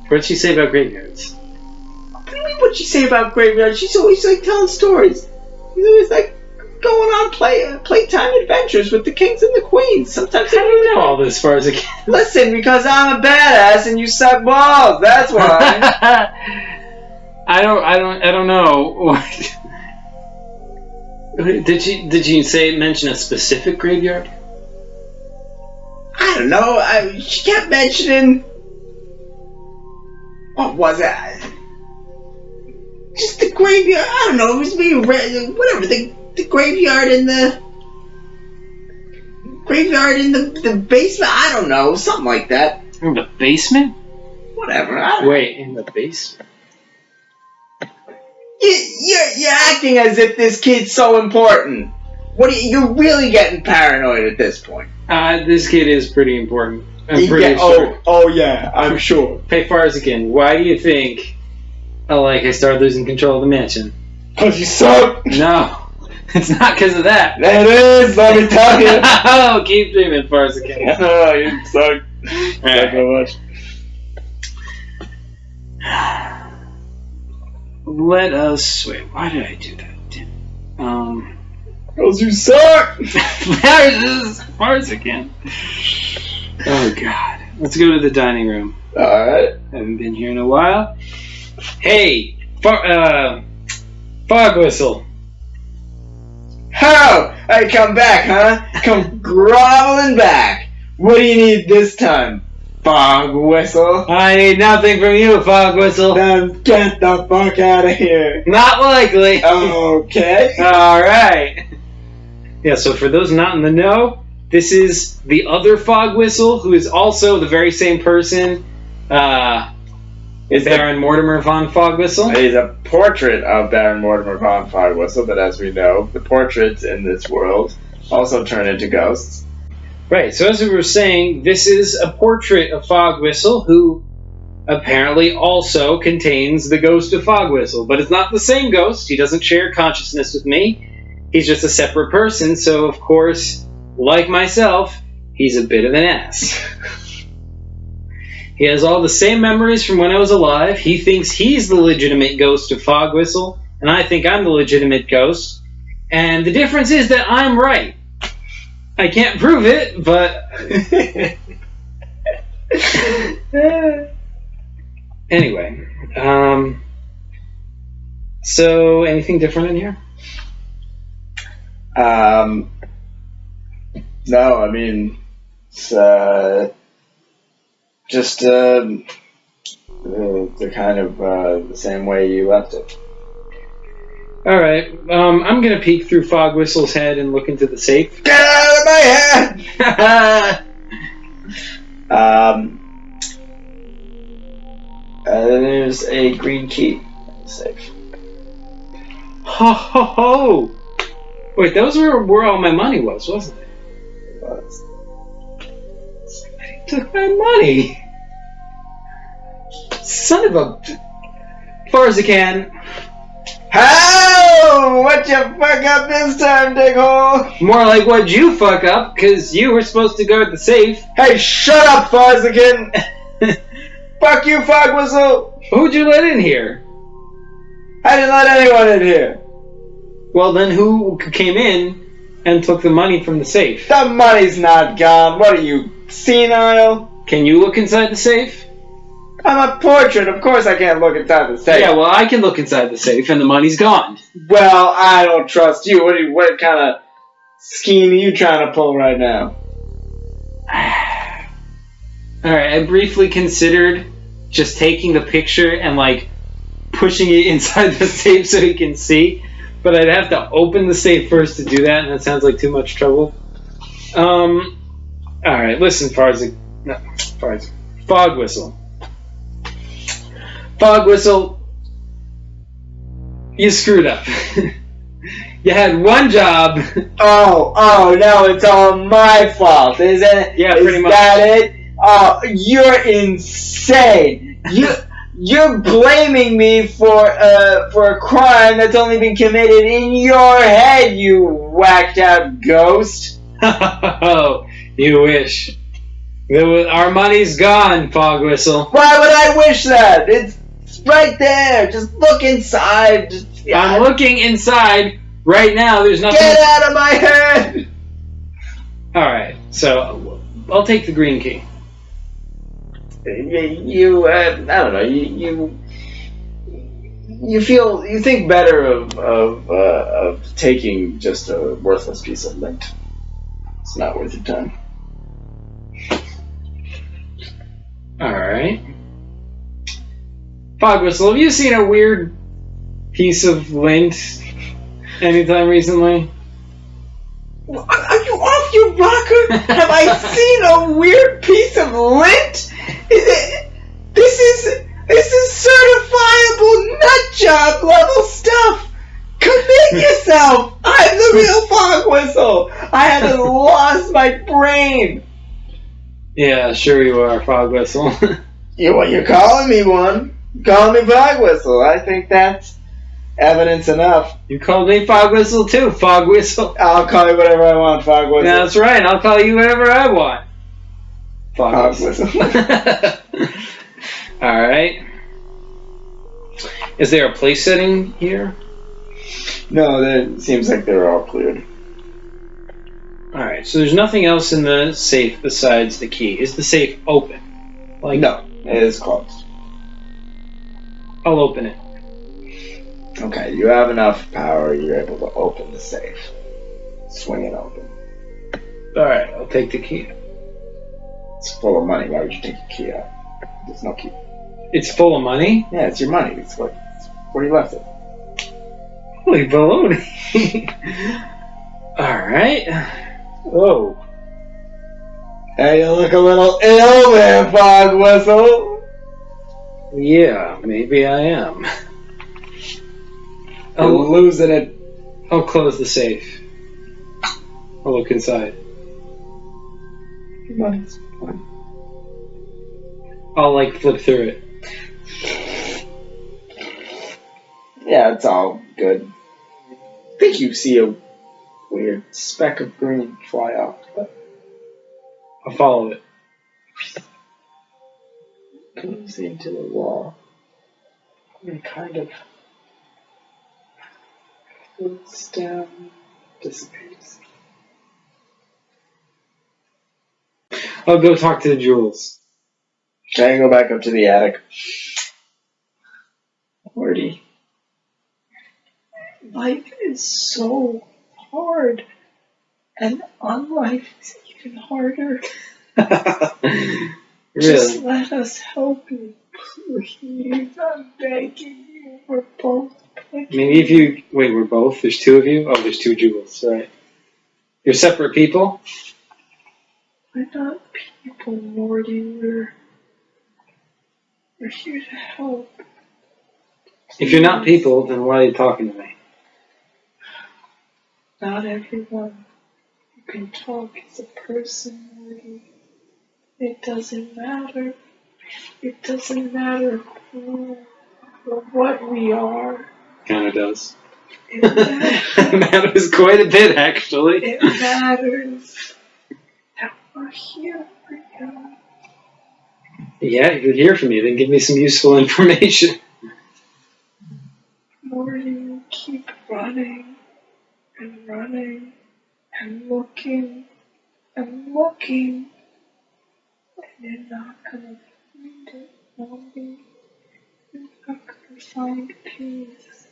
What'd she say about graveyards? What do you mean what'd she say about graveyards? She's always, like, telling stories. She's always, like, going on playtime adventures with the kings and the queens. Sometimes I don't know all this as far as a kid. Listen, because I'm a badass and you suck balls. That's why. I don't know. Did you mention a specific graveyard? I don't know. She kept mentioning. What was it? Just the graveyard. I don't know. It was me. Whatever. The graveyard in the basement. I don't know. Something like that. In the basement? Whatever. Wait, in the basement? You're acting as if this kid's so important. You're really getting paranoid at this point. This kid is pretty important. I'm pretty sure. Oh yeah, I'm sure. Hey, Farsican, why do you think I started losing control of the mansion? Because you suck. No, it's not because of that. That is, let me tell you. Oh, keep dreaming, Farsican. Oh, you suck. Suck so much. Let us... Wait, why did I do that? Because you suck! There's Farsican. Oh, God. Let's go to the dining room. Alright. Haven't been here in a while. Hey! Fog whistle. How? I come back, huh? Come groveling back. What do you need this time? Fog whistle. I need nothing from you, Fog whistle. Then get the fuck out of here. Not likely. Okay. Alright. Yeah, so for those not in the know, this is the other Fog whistle, who is also the very same person. Is Baron Mortimer von Fog whistle? He's a portrait of Baron Mortimer von Fog whistle, but as we know, the portraits in this world also turn into ghosts. Right, so as we were saying, this is a portrait of Fog Whistle, who apparently also contains the ghost of Fog Whistle. But it's not the same ghost. He doesn't share consciousness with me. He's just a separate person, so of course, like myself, he's a bit of an ass. He has all the same memories from when I was alive. He thinks he's the legitimate ghost of Fog Whistle, and I think I'm the legitimate ghost. And the difference is that I'm right. I can't prove it, but... Anyway. So, anything different in here? No, I mean, it's, just, the kind of the same way you left it. All right. I'm gonna peek through Fog Whistle's head and look into the safe. Get out of my head! There's a green key in the safe. Ho ho ho! Wait, those were where all my money was, wasn't it? It was. Somebody took my money. Son of a... Far as I can. How? What you fuck up this time, dickhole? More like what'd you fuck up, because you were supposed to guard the safe. Hey, shut up, Farzigan! Fuck you, Fog Whistle! Who'd you let in here? I didn't let anyone in here. Well, then who came in and took the money from the safe? The money's not gone. What are you, senile? Can you look inside the safe? I'm a portrait. Of course I can't look inside the safe. Yeah, well, I can look inside the safe and the money's gone. Well, I don't trust you. What kind of scheme are you trying to pull right now? Alright, I briefly considered just taking the picture and, like, pushing it inside the safe so he can see. But I'd have to open the safe first to do that, and that sounds like too much trouble. Alright, listen, Fog Whistle. Fog Whistle, you screwed up. You had one job. Oh, no, it's all my fault, is it? Yeah, pretty much. Is that it? Oh, you're insane. You're blaming me for a crime that's only been committed in your head, you whacked out ghost. Oh, you wish. Our money's gone, Fog Whistle. Why would I wish that? It's right there. Just look inside. I'm looking inside right now. There's nothing. Get out of my head. Alright, so I'll take the green key. I don't know. You think better of taking just a worthless piece of lint. It's not worth your time. Alright. Fog Whistle, have you seen a weird piece of lint anytime recently? Are you off your rocker? Have I seen a weird piece of lint? This is certifiable nutjob level stuff. Commit yourself. I'm the real Fog Whistle. I haven't lost my brain. Yeah, sure you are, Fog Whistle. You're calling me one. Call me Fog Whistle. I think that's evidence enough. You called me Fog Whistle too, Fog Whistle. I'll call you whatever I want, Fog Whistle. That's right, I'll call you whatever I want. Fog Whistle. Alright. Is there a place setting here? No, it seems like they're all cleared. Alright, so there's nothing else in the safe besides the key. Is the safe open? Like, no, it is closed. I'll open it. Okay, you have enough power, you're able to open the safe. Swing it open. Alright, I'll take the key. It's full of money, why would you take a key out? There's no key. It's full of money? Yeah, it's your money. It's where you left it. Holy baloney. Alright. Whoa. Hey, you look a little ill there, Fog Whistle. Yeah, maybe I am. You're losing it. I'll close the safe. I'll look inside. Your money's fine. I'll, like, flip through it. Yeah, it's all good. I think you see a weird speck of green fly off, but I'll follow it. goes into the wall and kind of floats down, dissipates. I'll go talk to the jewels. Can I go back up to the attic? Lordy. Life is so hard, and unlife is even harder. Really? Just let us help you, Please, I'm begging you. We're both begging. Maybe if you... Wait, we're both? There's two of you? Oh, there's two jewels, right. You're separate people? We're not people, Morty. We're here to help. If you're not people, then why are you talking to me? Not everyone who can talk is a person, Morty. It doesn't matter. It doesn't matter who or what we are. Kinda does. It matters. It matters quite a bit, actually. It matters that we're here for you. Yeah, if you're here for me, then give me some useful information. Morty, you keep running and running and looking and looking, and you're not gonna find it, Morty. You're not gonna find peace.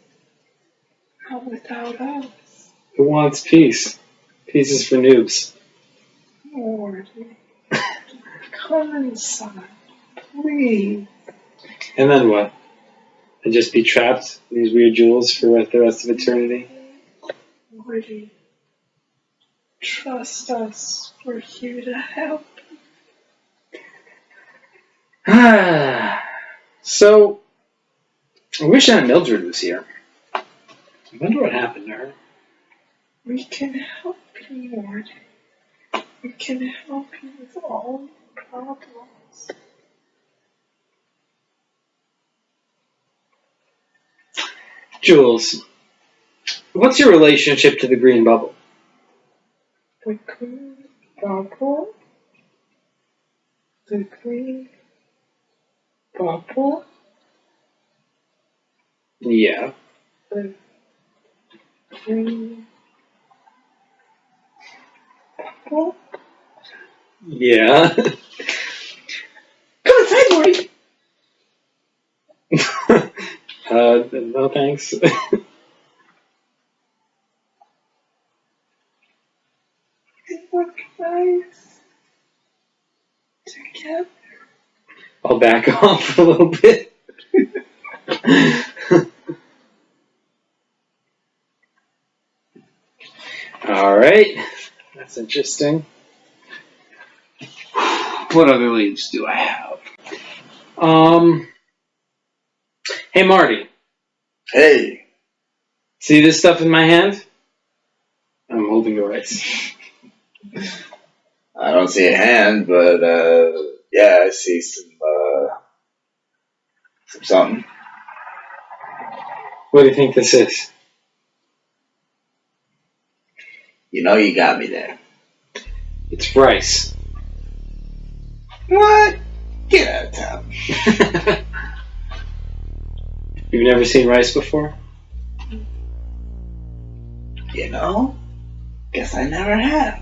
Not without us. Who wants peace? Peace is for noobs. Morty, come inside, please. And then what? And just be trapped in these weird jewels for the rest of eternity? Morty, trust us. We're here to help. So, I wish Aunt Mildred was here. I wonder what happened to her. We can help you, Morty. We can help you with all your problems. Jules, what's your relationship to the green bubble? The green bubble? The green bubble? Yeah. The green bubble? Yeah. Come inside, Morty! No thanks. It looks nice together. I'll back off a little bit. Alright. That's interesting. What other leads do I have? Hey Marty. Hey. See this stuff in my hand? I'm holding the rice. I don't see a hand, but yeah, I see some something. What do you think this is? You know you got me there. It's rice. What? Get out of town. You've never seen rice before? You know? Guess I never have.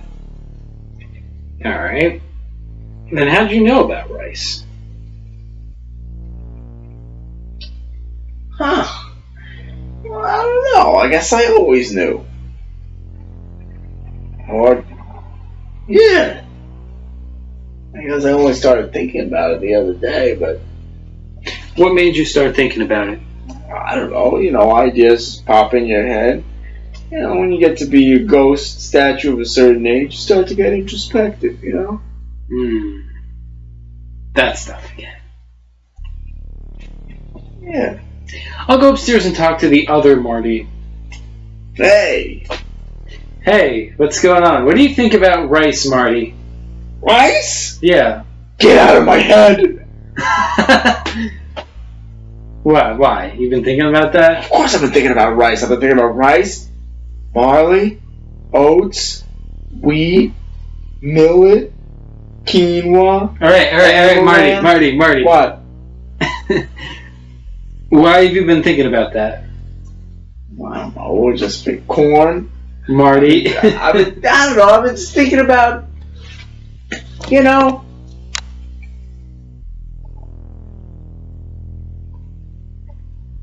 Alright. Then how did you know about rice? Huh. Well, I don't know. I guess I always knew. Or, yeah. I guess I only started thinking about it the other day, but What made you start thinking about it? I don't know. You know, ideas pop in your head. You know, when you get to be a ghost statue of a certain age, you start to get introspective, you know? That stuff again. Yeah. I'll go upstairs and talk to the other Marty. Hey! Hey, what's going on? What do you think about rice, Marty? Rice? Yeah. Get out of my head! What? Why? You've been thinking about that? Of course I've been thinking about rice. I've been thinking about rice, barley, oats, wheat, millet, quinoa. Alright, Marty. What? Why have you been thinking about that? Well, I don't know, just corn. Marty. I don't know, I've been just thinking about, you know,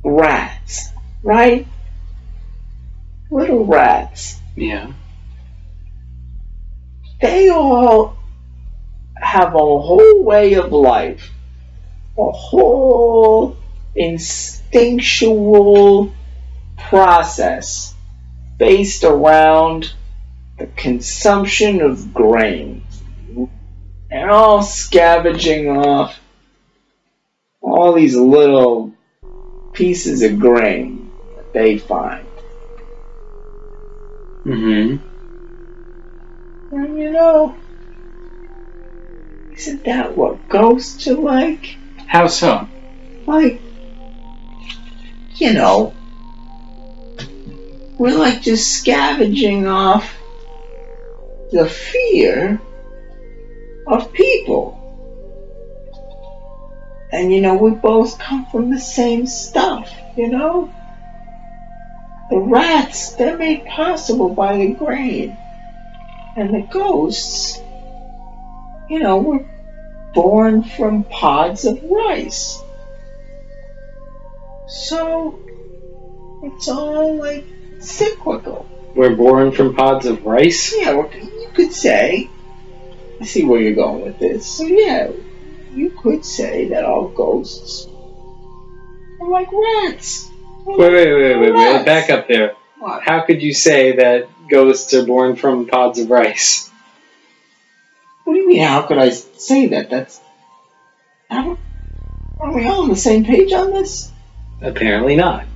rats, right? Little rats. Yeah. They all have a whole way of life a whole instinctual process based around the consumption of grain, and all scavenging off all these little pieces of grain that they find. Mm-hmm. And isn't that what ghosts are like? How so? Like, we're like just scavenging off the fear of people. And we both come from the same stuff, The rats, they're made possible by the grain. And the ghosts, we're born from pods of rice. So, it's all like cyclical. We're born from pods of rice? Yeah, you could say. I see where you're going with this. So yeah, you could say that all ghosts are like rats. Wait, back up there. What? How could you say that ghosts are born from pods of rice? What do you mean, how could I say that? Are we all on the same page on this? Apparently not.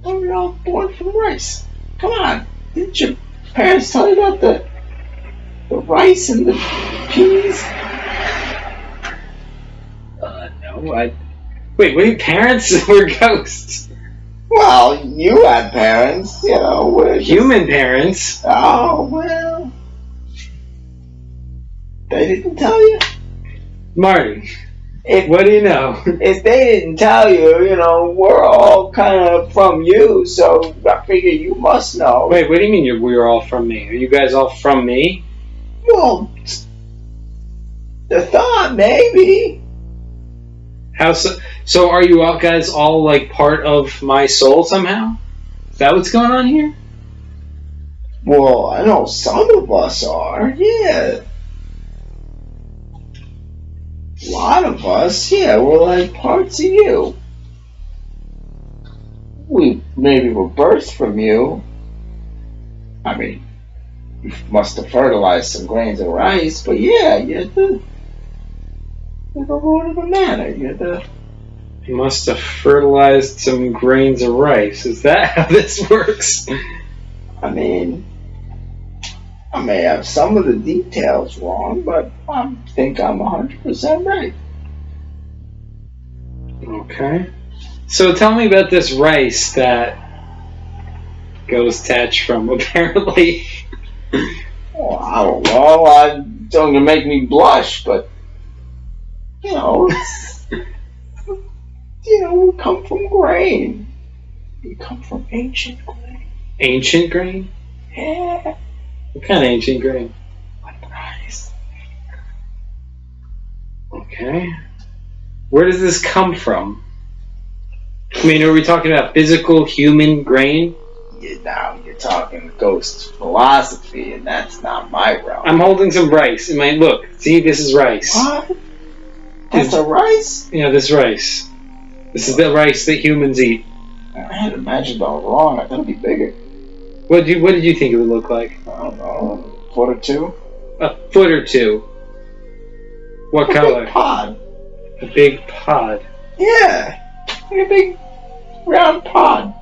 We're all born from rice. Come on. Didn't your parents tell you about the rice and the peas? No. Wait, what? Parents were ghosts? Well, you had parents, Human parents? Oh, well. They didn't tell you? Marty, what do you know? If they didn't tell you, we're all kind of from you, so I figure you must know. Wait, what do you mean we're all from me? Are you guys all from me? Well, the thought, maybe. How so? So are you all guys all like part of my soul somehow? Is that what's going on here? Well, I know some of us are, yeah. A lot of us, yeah, we're like parts of you. We maybe were birthed from you. I mean, you must have fertilized some grains of rice, but yeah, you're the lord of the manor. You must have fertilized some grains of rice. Is that how this works? I mean, I may have some of the details wrong, but I think I'm 100% right. Okay. So tell me about this rice that ghosts hatch from, apparently. Well, I don't know. It's going to make me blush, but, it's, we come from grain. We come from ancient grain. Ancient grain? Yeah. What kind of ancient grain? Like rice. Okay. Where does this come from? I mean, are we talking about physical human grain? Now you're talking ghost philosophy, and that's not my realm. I'm holding some rice. Look, see, this is rice. What? That's a rice? Yeah, this rice. This is the rice that humans eat. I had imagined all wrong. I thought it'd be bigger. What did you think it would look like? I don't know, a foot or two? A foot or two. What color? A big pod. A big pod. Yeah, like a big round pod.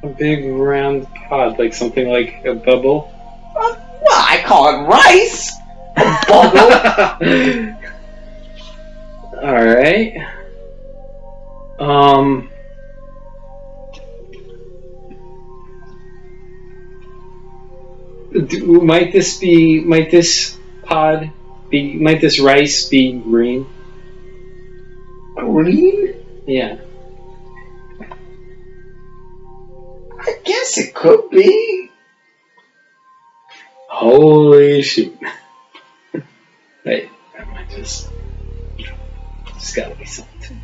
A big round pod, like something like a bubble? Well, I call it rice! A bubble! Alright. Might this rice be green? Green? Yeah. I guess it could be. Holy shoot. Wait, I might just gotta be something.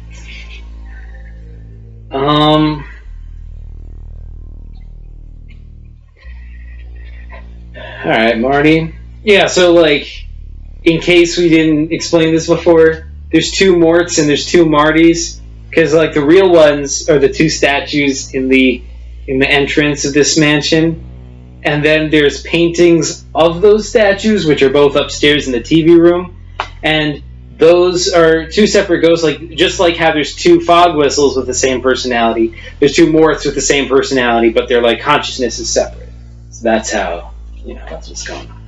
Alright, Marty. Yeah, so in case we didn't explain this before, there's 2 Morts and there's 2 Martys? Because like the real ones are the 2 statues in the entrance of this mansion, and then there's paintings of those statues, which are both upstairs in the TV room, and those are 2 separate ghosts. Like just like how there's 2 fog whistles with the same personality, there's 2 Morts with the same personality, but their like consciousness is separate. So that's how that's what's going on.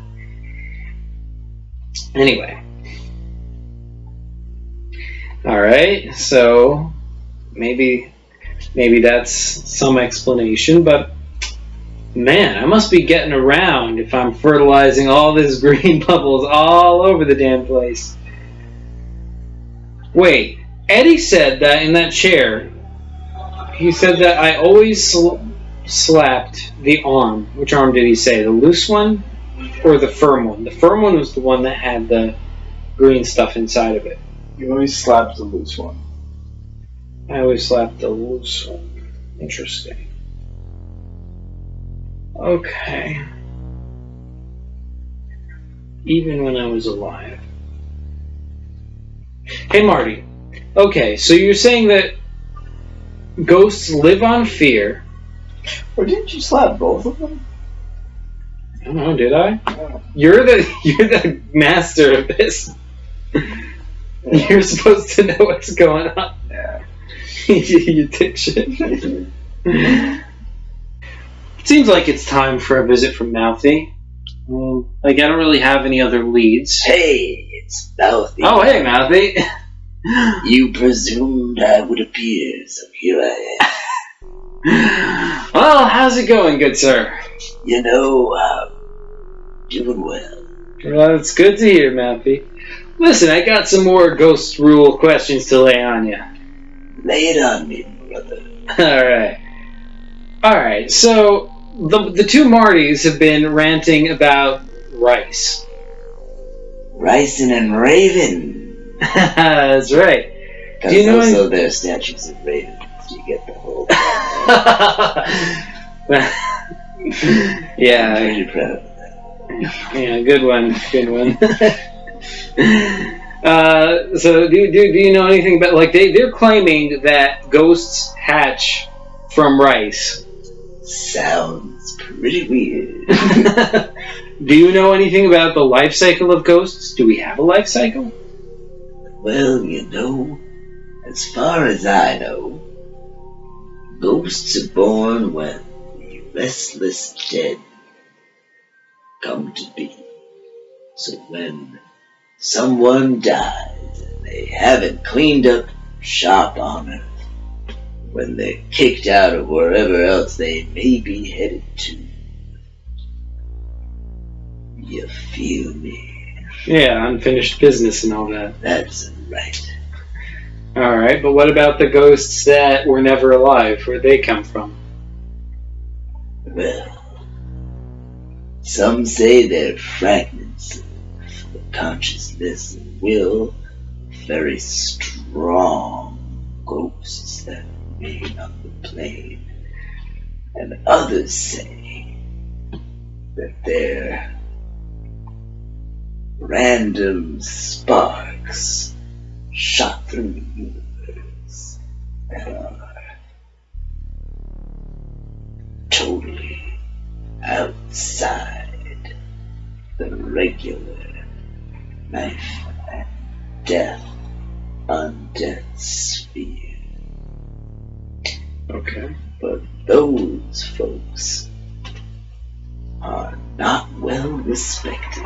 Anyway. Alright, so maybe that's some explanation, but man, I must be getting around if I'm fertilizing all this green bubbles all over the damn place. Wait, Eddie said that in that chair, he said that I always slapped the arm. Which arm did he say? The loose one or the firm one? The firm one was the one that had the green stuff inside of it. You always slapped the loose one. I always slapped the loose one. Interesting. Okay. Even when I was alive. Hey, Marty. Okay, so you're saying that ghosts live on fear. Or didn't you slap both of them? I don't know, did I? Yeah. You're the master of this. You're supposed to know what's going on. Yeah. You dick shit. It seems like it's time for a visit from Mouthy. I don't really have any other leads. Hey, it's Mouthy. Oh, hey, Mouthy. You presumed I would appear, so here I am. Well, how's it going, good sir? Doing well. Well, it's good to hear, Mouthy. Listen, I got some more ghost rule questions to lay on you. Lay it on me, brother. Alright, so the 2 Martys have been ranting about rice. Ricin' and Raven. That's right. Because also they're statues of ravens. You get the whole thing. Yeah. I'm pretty proud of that. Yeah, good one. So do you know anything about, like, they're claiming that ghosts hatch from rice. Sounds pretty weird. Do you know anything about the life cycle of ghosts? Do we have a life cycle? Well, as far as I know, ghosts are born when the restless dead come to be. So when someone dies and they haven't cleaned up shop on earth, when they're kicked out of wherever else they may be headed to, you feel me? Yeah, unfinished business and all that. That's right. Alright, but what about the ghosts that were never alive? Where'd they come from? Well, some say they're fragments of the consciousness and will, very strong ghosts that remain on the plane. And others say that they're random sparks shot through the universe that are totally outside the regular life and death undeath sphere. Okay. But those folks are not well respected.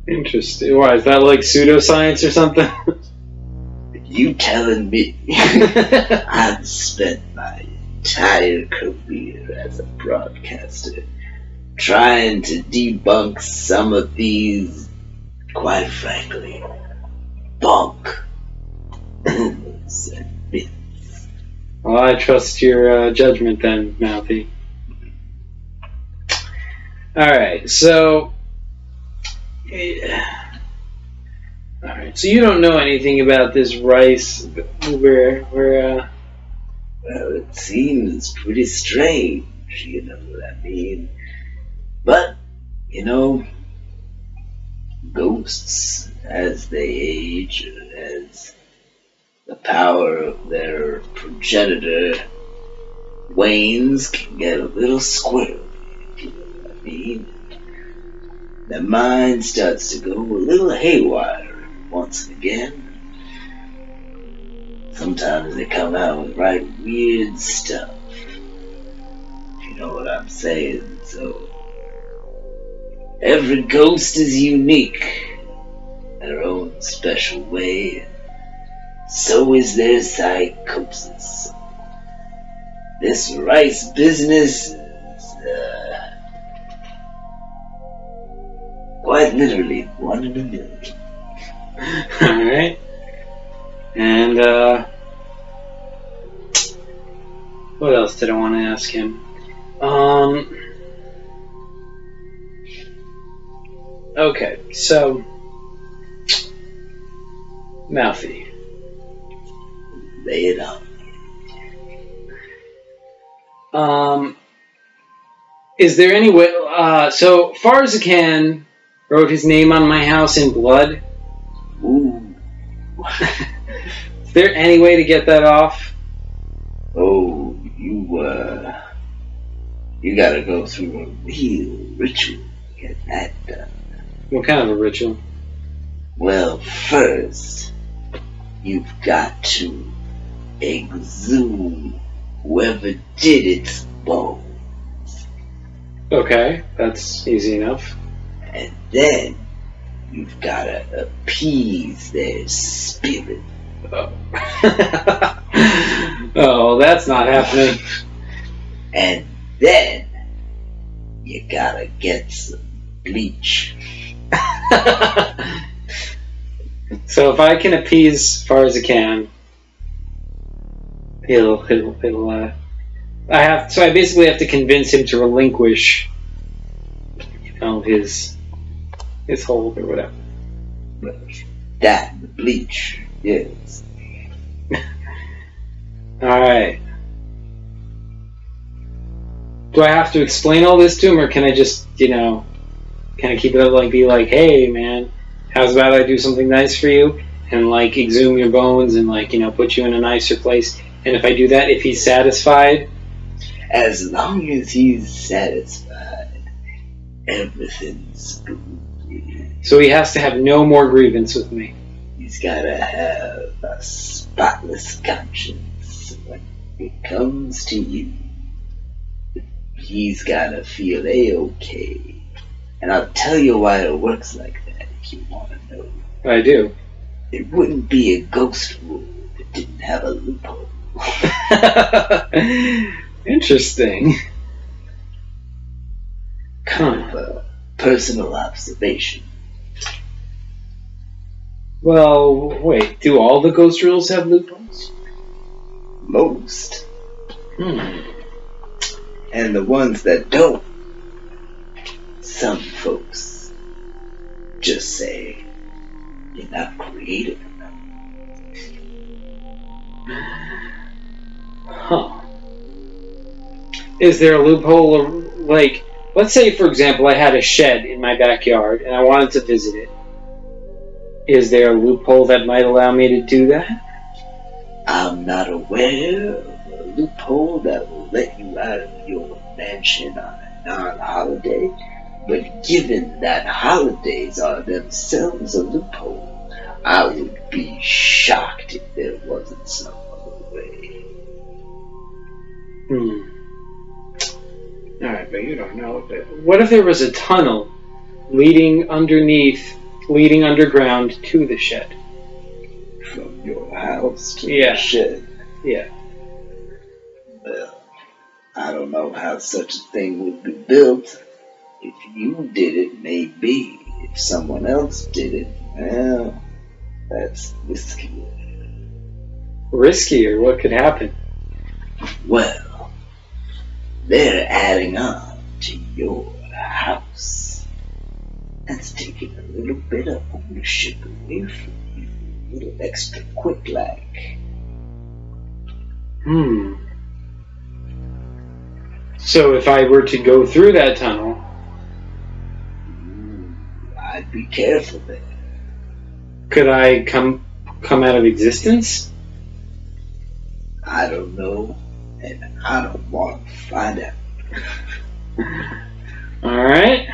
Interesting. Why, is that like pseudoscience or something? You telling me I've spent my entire career as a broadcaster trying to debunk some of these, quite frankly, bunk rumors and myths. Well, I trust your judgment then, Mouthy. Alright, so... Alright, so you don't know anything about this rice Well, it seems pretty strange, you know what I mean? But, Ghosts, as they age, as the power of their progenitor wanes, can get a little squirrely, if you know what I mean. Their mind starts to go a little haywire once and again. Sometimes they come out with right weird stuff, if you know what I'm saying. So, every ghost is unique in their own special way. So is their psychosis. This rice business is, quite literally one in a million. Alright. And, what else did I want to ask him? Okay, so, Mouthy. Lay it on. Is there any way, so Farzakan wrote his name on my house in blood. Ooh. Is there any way to get that off? Oh, you gotta go through a real ritual to get that done. What kind of a ritual? Well, first, you've got to exhume whoever did its bones. Okay, that's easy enough. And then, you've gotta appease their spirit. Oh, oh, that's not happening. And then, you gotta get some bleach. So if I can appease Farzakan, I basically have to convince him to relinquish, his hold or whatever. That, the bleach, yes. Alright. Do I have to explain all this to him, or can I just, kind of keep it up, be like, hey, man, how's about I do something nice for you, and, exhume your bones, and, put you in a nicer place, and if I do that, if he's satisfied? As long as he's satisfied, everything's good. So he has to have no more grievance with me. He's gotta have a spotless conscience when it comes to you. He's gotta feel A-okay. And I'll tell you why it works like that if you want to know. I do. It wouldn't be a ghost rule if it didn't have a loophole. Interesting. Kind of a personal observation. Well, wait, do all the ghost rules have loopholes? Most. Hmm. And the ones that don't, some folks just say you're not creative enough. Huh. Is there a loophole, let's say, for example, I had a shed in my backyard and I wanted to visit it. Is there a loophole that might allow me to do that? I'm not aware of a loophole that will let you out of your mansion on a non-holiday, but given that holidays are themselves a loophole, I would be shocked if there wasn't some other way. Alright, but you don't know. What if there was a tunnel leading underground to the shed? From your house to Yeah. the shed. Yeah. Well, I don't know how such a thing would be built. If you did it, maybe. If someone else did it, well, that's riskier. Riskier? What could happen? Well, they're adding on to your house. That's taking a little bit of ownership away from you. A little extra quick-like. So if I were to go through that tunnel... I'd be careful there. Could I come out of existence? I don't know, and I don't want to find out. Alright.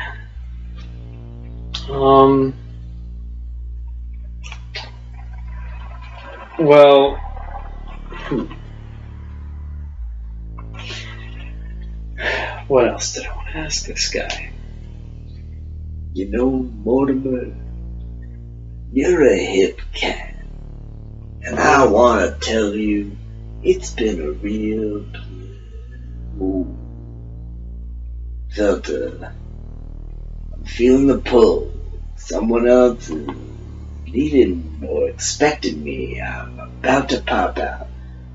Well, what else did I want to ask this guy? You know, Mortimer, you're a hip cat. And I want to tell you, it's been a real move. I'm feeling the pull. Someone else is needing or expecting me. I'm about to pop out.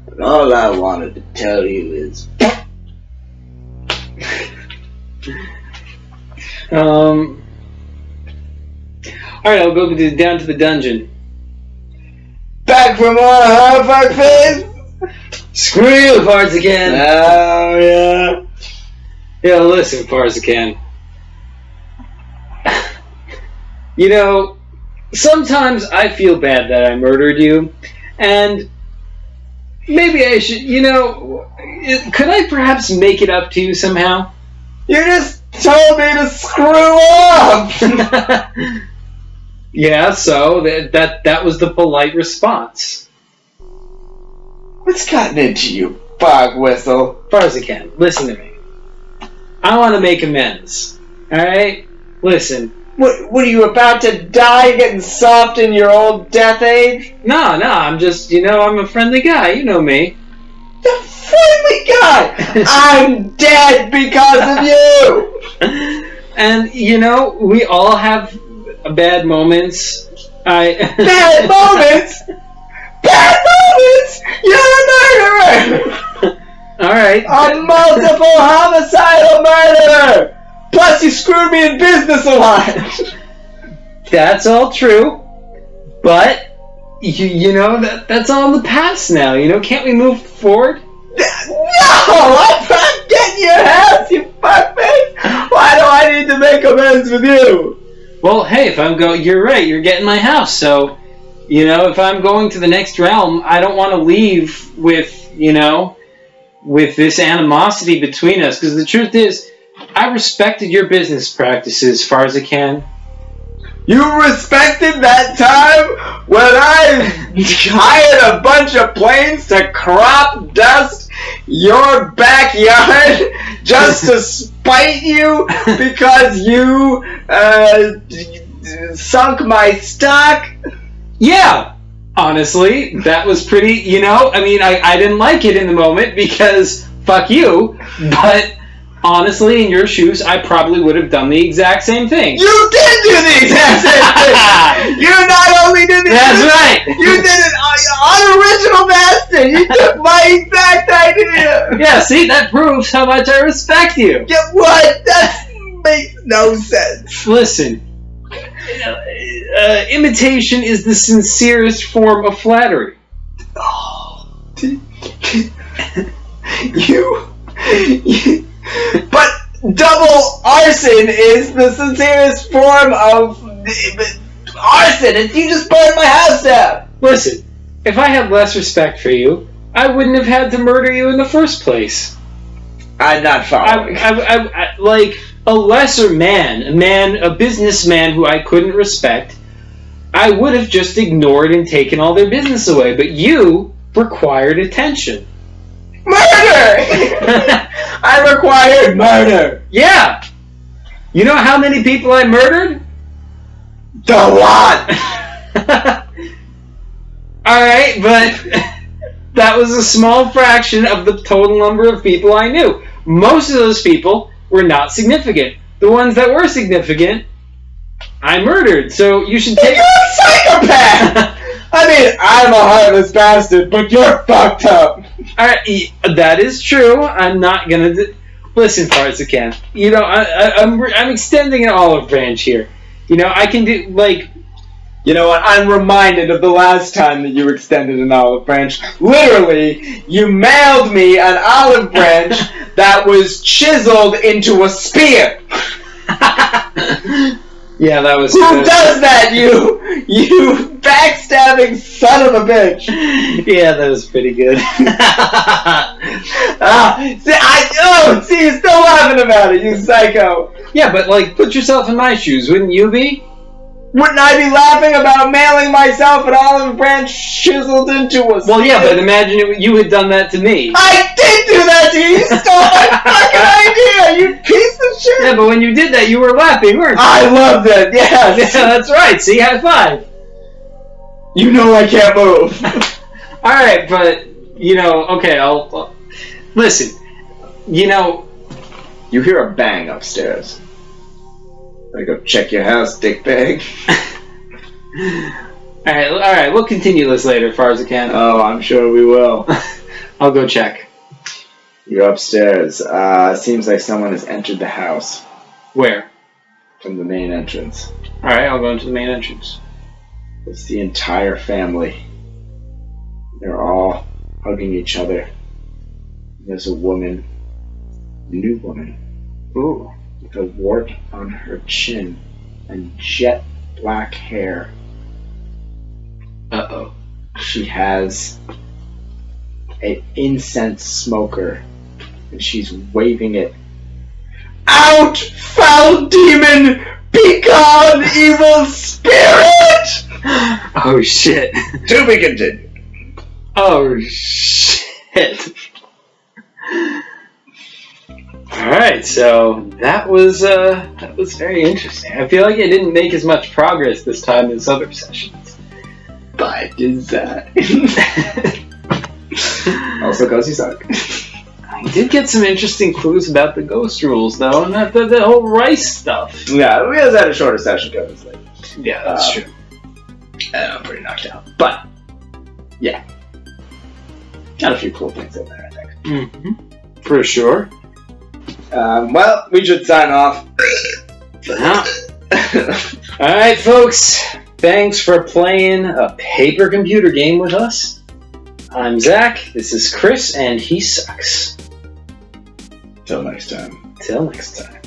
But all I wanted to tell you is... Alright, I'll go down to the dungeon. Back for more, huh, fuckface? Screw you, Farzican! Oh, yeah. Yeah, listen, Farzican. You know, sometimes I feel bad that I murdered you, and maybe I should, you know, could I perhaps make it up to you somehow? You just told me to screw up! Yeah, so that was the polite response. What's gotten into you, fog whistle? Farzican, listen to me. I want to make amends. Alright? Listen. What are you about to die getting soft in your old death age? No, I'm just, you know, I'm a friendly guy. You know me. The friendly guy! I'm dead because of you! And, you know, we all have bad moments. Bad moments? Bad moments? You're a murderer! Alright. A multiple homicidal murderer! Plus you screwed me in business a lot! That's all true. But, you know, that's all in the past now. You know, can't we move forward? No! I'm getting your ass, you fuckface! Why do I need to make amends with you? Well, hey, if I'm you're right, you're getting my house, so, you know, if I'm going to the next realm, I don't want to leave with, you know, with this animosity between us, because the truth is, I respected your business practices as far as I can. You respected that time when I hired a bunch of planes to crop dust your backyard just to spite you because you sunk my stock? Yeah, honestly, that was pretty, you know, I mean, I didn't like it in the moment because fuck you, but honestly, in your shoes, I probably would have done the exact same thing. You did do the exact same thing! You not only did it, That's right! You did it unoriginal bastard! You took my exact idea! Yeah, see, that proves how much I respect you. Yeah, what? That makes no sense. Listen, imitation is the sincerest form of flattery. Oh, you but double arson is the sincerest form of arson. And you just burned my house down. Listen, if I had less respect for you, I wouldn't have had to murder you in the first place. I'm not following. I like a lesser man, a businessman who I couldn't respect, I would have just ignored and taken all their business away. But you required attention. Murder! I required murder. Yeah. You know how many people I murdered? A lot. Alright, but that was a small fraction of the total number of people I knew. Most of those people were not significant. The ones that were significant, I murdered. So you should take... You're a psychopath! I mean, I'm a heartless bastard, but you're fucked up. Alright, that is true. I'm not gonna... Listen, Farzican. You know, I'm extending an olive branch here. You know, I can do, like... You know what? I'm reminded of the last time that you extended an olive branch. Literally, you mailed me an olive branch that was chiseled into a spear. Yeah, that was... Who does that, you backstabbing son of a bitch? Yeah, that was pretty good. See, you're still laughing about it, you psycho. Yeah, but, like, put yourself in my shoes, wouldn't you be? Wouldn't I be laughing about mailing myself an olive branch chiseled into a... Well, yeah, but imagine you had done that to me. I did do that to you! You stole my fucking idea, you piece of shit! Yeah, but when you did that, you were laughing, weren't you? I loved it, yeah. Yeah, that's right. See, high five. You know I can't move. All right, but, okay, I'll listen, You hear a bang upstairs. Gotta go check your house, dickbag. All right, we'll continue this later as far as I can. Oh, I'm sure we will. I'll go check. You're upstairs. Seems like someone has entered the house Where? from the main entrance. All right, I'll go into the main entrance. It's the entire family. They're all hugging each other. There's a woman, a new woman, Ooh. with a wart on her chin and jet black hair. Uh-oh. She has an incense smoker, and she's waving it. Out, foul demon! Be gone, evil spirit! Oh, shit. To be continued. Oh, shit. Alright, so that was very interesting. I feel like it didn't make as much progress this time as other sessions. By design. Also because you suck. I did get some interesting clues about the ghost rules, though, and the whole rice stuff. Yeah, we just had a shorter session because it's late. Yeah, that's true. And I'm pretty knocked out. But, yeah. Got a few cool things in there, I think. Mm-hmm. For sure. Well, we should sign off. Alright, folks. Thanks for playing a paper computer game with us. I'm Zach, this is Chris, and he sucks. Till next time. Till next time.